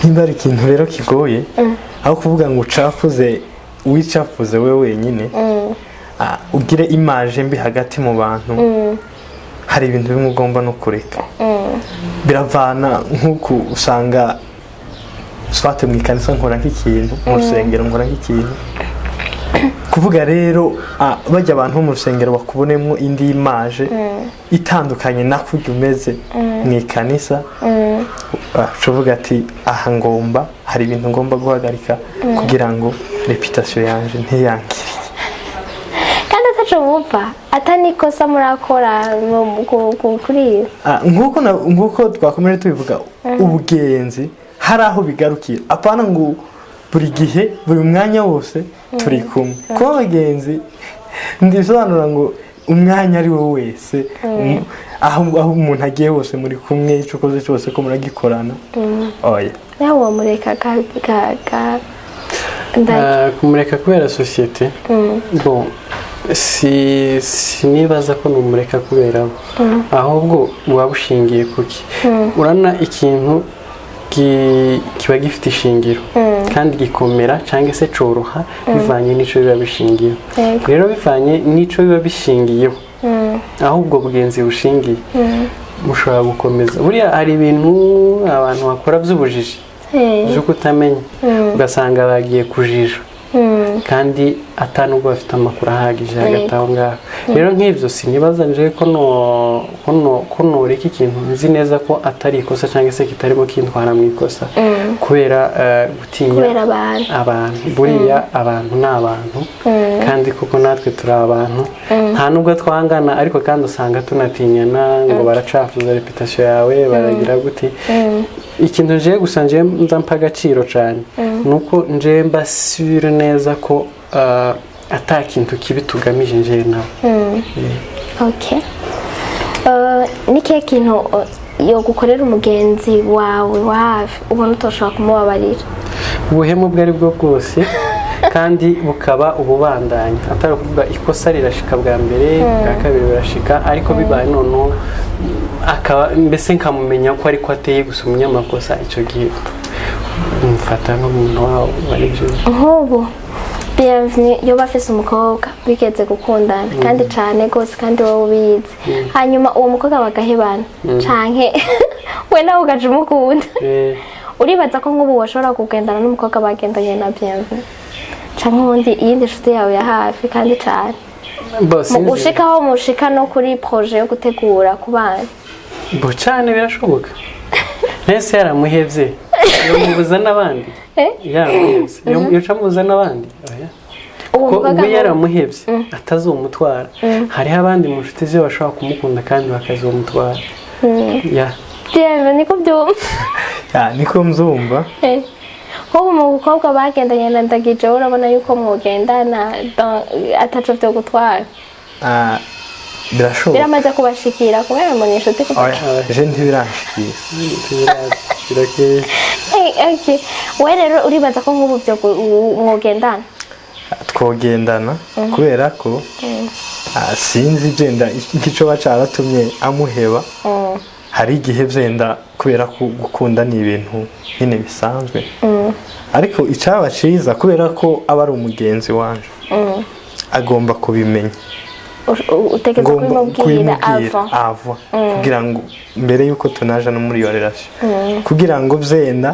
nimba ari ikintu rero kigoye aho kuvuga ngo ucafuze wicafuze we wenyine ugire image mbi hagati mu bantu hari ibintu bimwe ugomba no kureka biravana nk'uko usanga swate mu ikanisa nkora nk'ikintu mu rusengero nkora nk'ikintu kuvuga rero bajya abantu mu rusengero bakubonemo indi image itandukanye nako umeze mu ikanisa uvuga ati aha ngomba hari ibintu ngomba guhagarika kugira ngo reputation yanjye ntiyangire wumva atanikosa murakora kuri nkuko twakomeje tubivuga ubugenzi hari aho bigarukira apana ngo buri gihe buri mwanya wose turi kumwe kuba abagenzi ndisobanura ngo umwanya ari wo wese aho umuntu agiye hose muri kumwe icyo ukoze cyose ko muragikorana oya nawe wamureka kumureka kubera societe bon sinibaza ko numureka kubera ahubwo waba ushingiye kuki urana ikintu kiba gifite ishingiro kandi gikomera cyangwa se coroha bivanye n'ico biba bishingiye rero bivanye n'ico biba bishingiyeho ahubwo bugenzi bushingiye mushobora gukomeza buriya hari ibintu abantu bakora by'ubujiji byo kutamenya ugasanga bagiye kujija kandi atanubwo bafite amakuru ahagije hagati aho ngaho rero nk'ibyo sinibaza nje ko noreka ikintu nzi neza ko atari ikosa cyangwa se kitarimo kintwara mu ikosa kubera gutinya abantu buriya abantu ni abantu kandi kuko natwe turi abantu nta nubwo twangana ariko kandi usanga tunatinyana ngo baracafuza reputation yawe baragira gute ikintu nje gusa nje nzampa agaciro cyane nuko nje mbasure neza ko atakintu kibi tugamije nje nawe okay nike kintu yo gukorera umugenzi wawe wafi ubona utoshobora kumubabarira ubuhemu bwari bwo bwose kandi bukaba ububandanya atari kuvuga ikosa rirashika bwa mbere bwa kabiri birashika ariko bibaye noneho akaba mbese nkamumenya ko ariko ateye gusa umunyamakosa icyo gihe umufata nk'umuntu wawe wari byo nk'ubu bienvenue yo bafise umukobwa bigeze gukundana kandi cyane gose kandi wowe ubizi hanyuma uwo mukobwa bagahebana canke we nawe ugaje umukunda uribaza ko nk'ubu washobora kugendana n'umukobwa bagendanye na bienvenue canke ubundi iyindi nshuti yawe ya hafi kandi cyane ushikaho mushika no kuri projet yo gutegura ku bana bo cyane birashoboka nese yaramuhevye yomubuza n'abandi yaramuhevye yocamubuza n'abandi ubwo yaramuhevye atazomutwara hariho abandi mu nshuti ze bashobora kumukunda kandi bakazomutwara niko byumva niko mzumva nk'ubu mu mukobwa bagendanye na Ndagije urabona yuko mwogendana ataco byo gutwara birashoboka biramaze kubashikira kubera mu inshuti je ntibirashikira okay we rero uribaza ko nk'ubu byo mwogendana twogendana kubera ko sinzi genda ikico bacaratumye amuheba hari igihe vyenda kubera ko gukunda ni ibintu nyine bisanzwe ariko icaba ciza kubera ko aba ari umugenzi wanje agomba kubimenya utegeza kubimubwira ava kugira ngo mbere yuko tunaja no muri iyo relation kugira ngo vyenda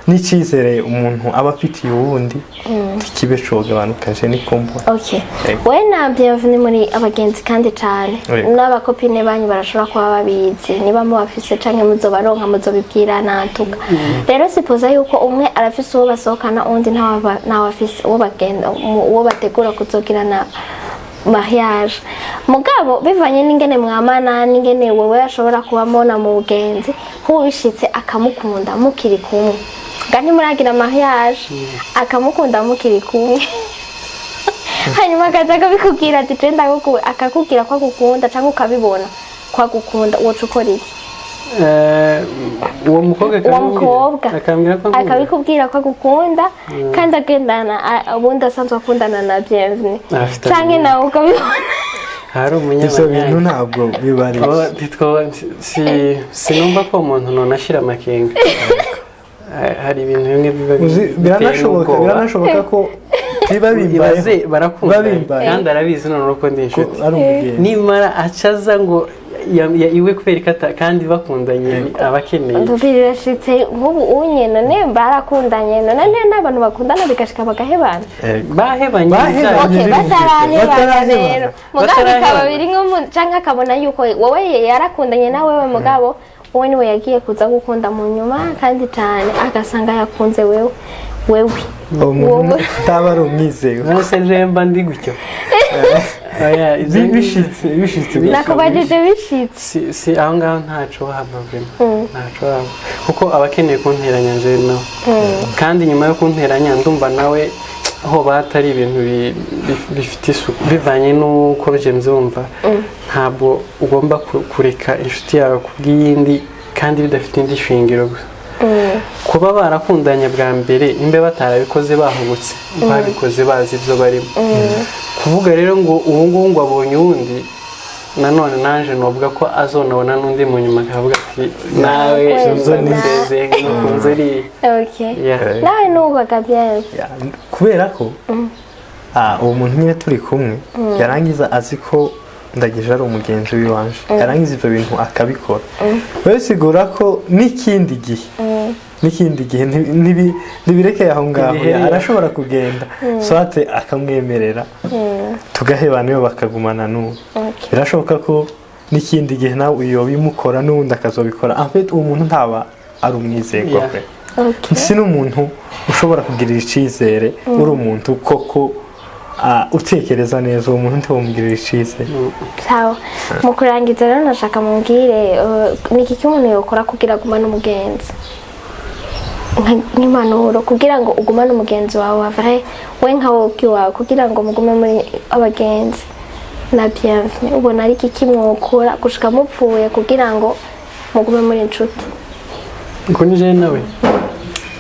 n'icizere umuntu aba afitiye uwundi kibe cogabanukaje nikombo. Okay. We na bienvenue muri abagenzi kandi cyane n'abakopine banyu barashobora kuba babizi niba mu bafise canke muzobaronka muzobibwira natuka. Rero sipoza yuko umwe arafise uwo basohokana undi ntawe afise uwo bagenda uwo bategura kuzogirana mariage. Mugabo bivanye n'ingene mwamana n'ingene wewe ashobora kubamo na mugenzi nk'ubishitse akamukunda mukiri kumwe kandi muragira mariage akamukunda mukiri kumwe hanyuma akaza bikubwira ati tenda akakubwira ko agukunda cyangwa ukabibona ko agukunda uwo ukora iki uwo mukobwa akabikubwira ko agukunda kandi agendana ubundi asanzwe akundana na bienvenue cyangwa nawe ukabibona hari umunyabintu ntabwo bibari sinumva ko umuntu nonashira amakenga hari ibintu bimwe biba biranashoboka ko biba bimbaye barakundana kandi arabizi none uko ndi inshuti nimara acaza ngo iwe kubera kandi bakundanye abakeneye birashitse nk'ubu unye none barakundanye none n'abantu bakundana bigashika bagahebana bahebanye batarahebana rero mugabo bikaba biri nko canke akabona yuko wowe yarakundanye nawe mugabo wowe niwe yagiye kuza gukunda mu nyuma kandi cyane agasanga yakunze wewe umuntu utaba ari umwizeye nose jemba ndi gutyo bishitse nakubajije bishitse si aho ngaho ntaco haba ntaco haba kuko abakeneye kunteranya nje nawe kandi nyuma yo kunteranya ndumva nawe aho batari ibintu bifite isuku bivanye n'uko bije mbyumva ntabwo ugomba kureka inshuti yawe kubw'iyindi kandi bidafite indi shingiro gusa kuba barakundanye bwa mbere nimba batarabikoze bahubutse babikoze bazi ibyo barimo kuvuga rero ngo ubu ngubu ngo abonye uwundi nanone naje novuga ko azonabona n'undi mu nyuma akavuga ati nawe nzonizeze nkunze ari nawe nubaga byawe kubera ko uwo muntu nyine turi kumwe yarangiza azi ko ndagije ari umugenzi w'iwanje yarangiza ibyo bintu akabikora rero sigura ko n'ikindi gihe ntibirekeye aho ngaho arashobora kugenda swate akamwemerera tugahebana iyo bakagumana n'uwo birashoboka ko n'ikindi gihe nawe iyo bimukora n'ubundi akazobikora afite uwo muntu ntaba ari umwizerwa pe si n'umuntu ushobora kugirira icyizere uri umuntu koko utekereza neza uwo muntu ntiwumugirira icyizere sawa mu kurangiza rero nashaka mubwire ni iki umuntu yakora kugira agumane umugenzi nk'impanuro kugira ngo ugumane umugenzi wawe wavare we nka wowe wawe kugira ngo mugume muri abagenzi na bienvenue ubona ari iki kimwokora gushika mupfuye kugira ngo mugume muri inshuti ngo nije nawe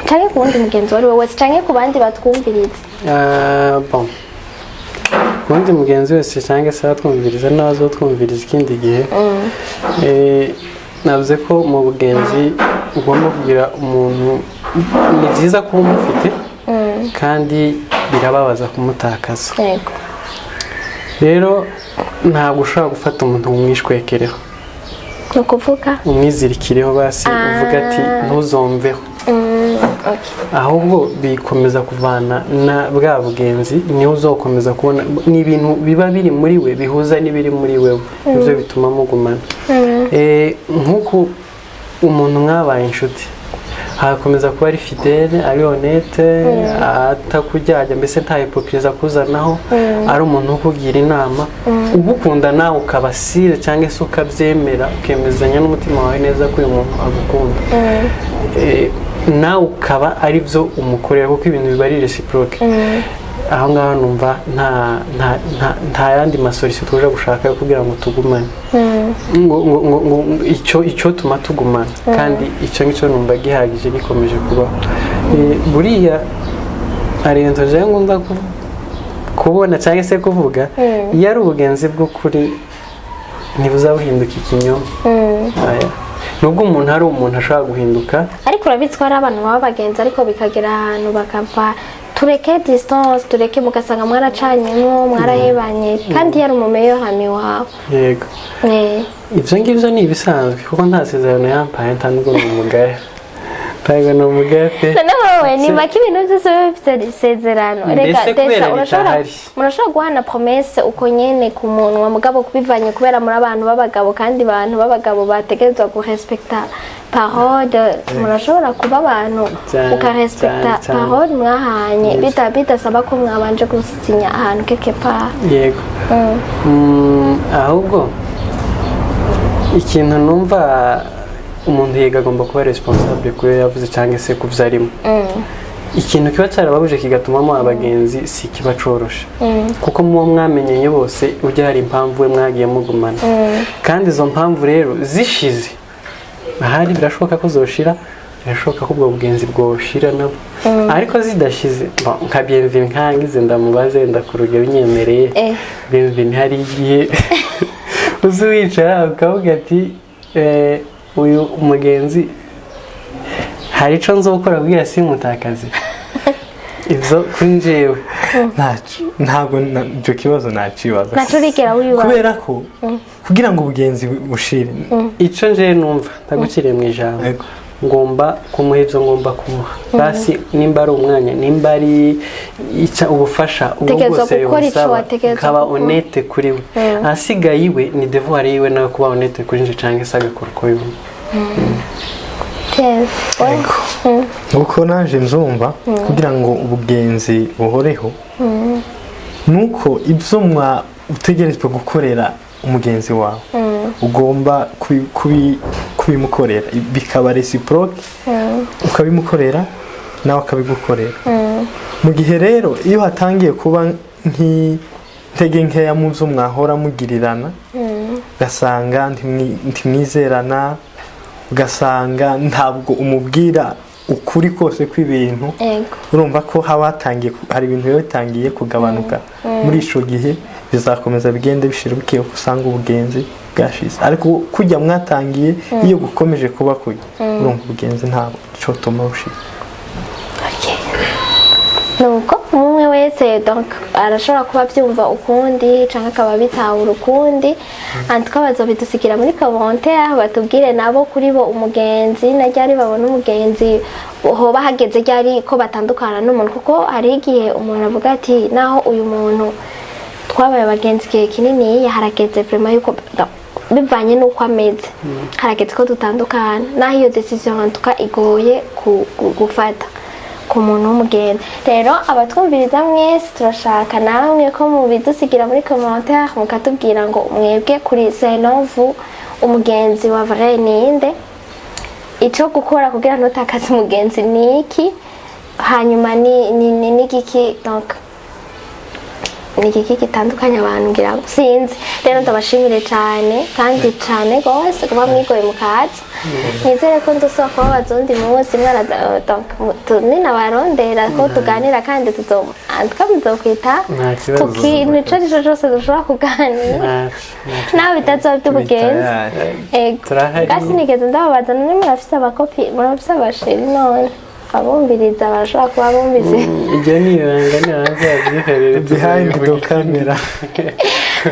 canke ku wundi mugenzi wari we wese canke ku bandi batwumviriza bon kundi mugenzi wese cyangwa se atwumviriza nazo twumviriza ikindi gihe navuze ko mu bugenzi ugomba kugira umuntu ni byiza kuba umufite kandi birababaza kumutakaza rero ntabwo ushobora gufata umuntu umwishwekereho no kuvuga umwizirikireho basi uvuga ati ntuzomveho ahubwo bikomeza kuvana na bwa bugenzi niho uzokomeza kubona ni ibintu biba biri muri we bihuza n'ibiri muri wewe nibyo bituma mugumana nk'uko umuntu mwabaye inshuti hagakomeza kuba ari fidele ari honete atakujyajya mbese nta hypocrisie akuzanaho ari umuntu ukugira inama ugukunda nawe ukabasire cyangwa se ukabyemera ukemezanya n'umutima wawe neza ko uyu muntu agukunda nawe ukaba ari byo umukorera kuko ibintu biba ari reciproque aho ngaho numva nta yandi masolisiyo tuje gushaka kugira ngo tugumane icyo tuma tugumana kandi icyo ngicyo numva gihagije gikomeje kubaho buriya hari ibintu je ngomba kubona cyangwa se kuvuga iyo ari ubugenzi bw'ukuri ntibuzabuhinduka ikinyoma nubwo umuntu ari umuntu ashobora guhinduka ariko urabitse ko hari abantu baba bagenzi ariko bikagera ahantu bakava tureke distance tureke mugasanga mwaracanyemo mwarahebanye kandi yari umumeyehami wawe yego ivyo ngivyo ni ibisanzwe kuko nta sezerano yampaye nta nubwo ni umugaya ntabwo ni umugaya pe wowe ni make ibintu byose biba bifite isezerano reka desha murashobora guhana promesse uko nyene ku muntu wa mugabo kubivanye kubera muri abantu b'abagabo kandi abantu b'abagabo bategerezwa gurespekta parole murashobora kuba abantu ukarespekta parole mwahanye bidasaba ko mwabanje gusinya ahantu quelque part yego ahubwo ikintu numva umuntu yiga agomba kuba responsable kuyo yavuze cyangwa se kuvyo arimo ikintu kiba cyarababuje kigatumamo abagenzi si kiba coroshe kuko muwo mwamenyanye bose ujya hari impamvu we mwagiye mugumana kandi izo mpamvu rero zishize ahari birashoboka ko zoshira birashoboka ko ubwo bugenzi bwoshira nabo ariko zidashize nka bienvenue nkangize ndamubaze ndakuruge binyemereye bienvenue hari igihe uzuwicara ukavuga ati uyu umugenzi hari ico nzokora kugira simutakaze ivyo kuri njyewe ntabwo icyo kibazo nacibaza naturikera wibaza kubera ko kugira ngo ubugenzi bushire ico nje numva ndaguciriye mu ijambo ngomba kumuha ivyo ngomba kumuha basi nimba ari umwanya nimba ari ubufasha ubwo bwose yosaba kaba honnête kuri we asigaye iwe ni devoir yiwe nawe kuba honnête kuri nje canke se agakora uko yumva nuko naje nzumva kugira ngo ubugenzi buhoreho nuko ibyo utegerezwa gukorera umugenzi wawe ugomba kubimukorera bikaba reciproque ukabimukorera nawe akabigukorera mu gihe rero iyo hatangiye kuba nk'intege nkeya mu byo mwahora mugirirana ugasanga ntimwizerana ugasanga ntabwo umubwira ukuri kose kw'ibintu urumva ko hari ibintu biba bitangiye kugabanuka muri ico gihe bizakomeza bigende bishira buke usanga ubugenzi bwashize ariko kujya mwatangiye iyo gukomeje kuba kujya urumva ubugenzi ntabwo cyo tuma bushira nuko umwe wese donc arashobora kuba byumva ukundi canke akaba bitahura ukundi antikabazo bidusigira muri commentaire batubwire nabo kuri bo umugenzi na ryari babona umugenzi hoba hageze ryari ko batandukana n'umuntu kuko hari igihe umuntu avuga ati naho uyu muntu twabaye abagenzi igihe kinini harageze vraiment yuko bivanye n'uko ameze harageze ko dutandukana naho iyo decision antuka igoye gufata ku muntu w'umugenzi rero abatwumviriza mwese turashaka namwe ko mubidusigira muri commentaire mukatubwira ngo mwebwe kuri selon vous umugenzi wa vrai ninde ico gukora kugira ntutakaze umugenzi niki hanyuma ni giki donc ni giki gitandukanye abantu ngira sinzi rero ndabashimire cyane kandi cyane gose kuba mwigoye mukaza nizere ko ndusaba kuba bazundi munsi mwana nina barondera ko tuganira kandi tuzokwita ku kintu ico arico cose dushobora kuganira nawe bitazoba by'ubugenzi kasi nigeze ndababaza none murafise abakopi murafise abasheri none abumviriza barashobora kuba bumvise ibyo ni ibanga ntibazabyihorere behind the camera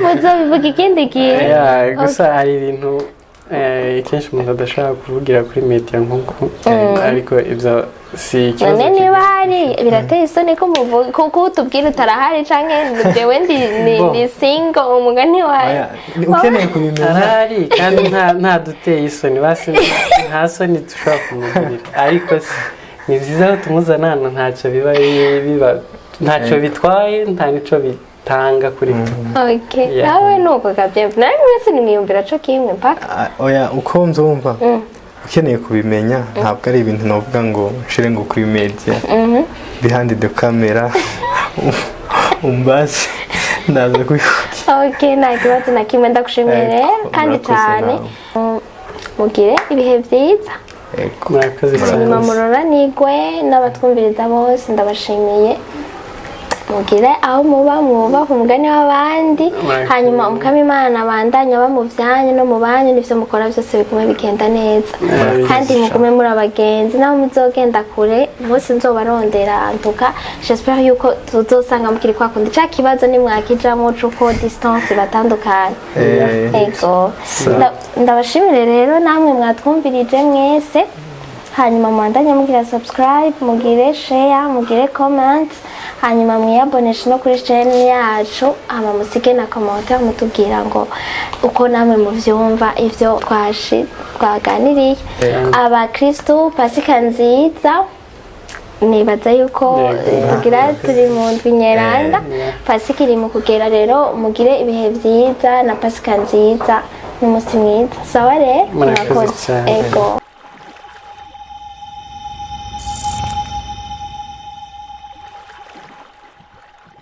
muzobivuga ikindi gihe gusa hari ibintu kenshi umuntu adashobora kuvugira kuri media nk'uko ariko ibyo si ikibazo none niba hari birateye isoni ko muvuga kuko utubwira utarahari canke jewe ndi single umugani wawe ukeneye kubimenya arahari kandi nta duteye isoni basi nta soni dushobora kumugirira ariko ni byiza ko tumuzana hano ntacyo biba ntacyo bitwaye nta nico bitanga kuri twe nawe nuko kabyemva nawe mwese nimwiyumvira co kimwe mpaka oya uko nzumva ukeneye kubimenya ntabwo ari ibintu navuga ngo nshire ngo kuri media behind the camera umbaze ndaza kubivuga nta kibazo na kimwe ndagushimiye kandi cyane mugire ibihe byiza murakoze cyane nyuma muroranigwe n'abatwumviriza bose ndabashimiye mugire aho muba mwubaha umugani w'abandi hanyuma umukama Imana abandanya bamuvyanyu no mu banyu n'ivyo mukora byose bigume bigenda neza kandi mugume muri abagenzi naho muzogenda kure bose nzobarondera antuka j'espère yuko tuzosanga mukiri kwa kundi ca kibazo ni mwakijamo cuko distance batandukanye ego ndabashimire rero namwe mwatwumvirije mwese hanyuma mwandanye mugira subscribe mugire share mugire comment hanyuma mwiyaboneshe no kuri channel yacu hama musige na commentaire mutubwira ngo uko namwe muvyumva ivyo twaganiriye abakristo pasika nziza nibaza yuko tugira turi mu ndwi nyeranda pasika iri mu kugera rero mugire ibihe vyiza na pasika nziza n'umunsi mwiza sawa rero murakoze ego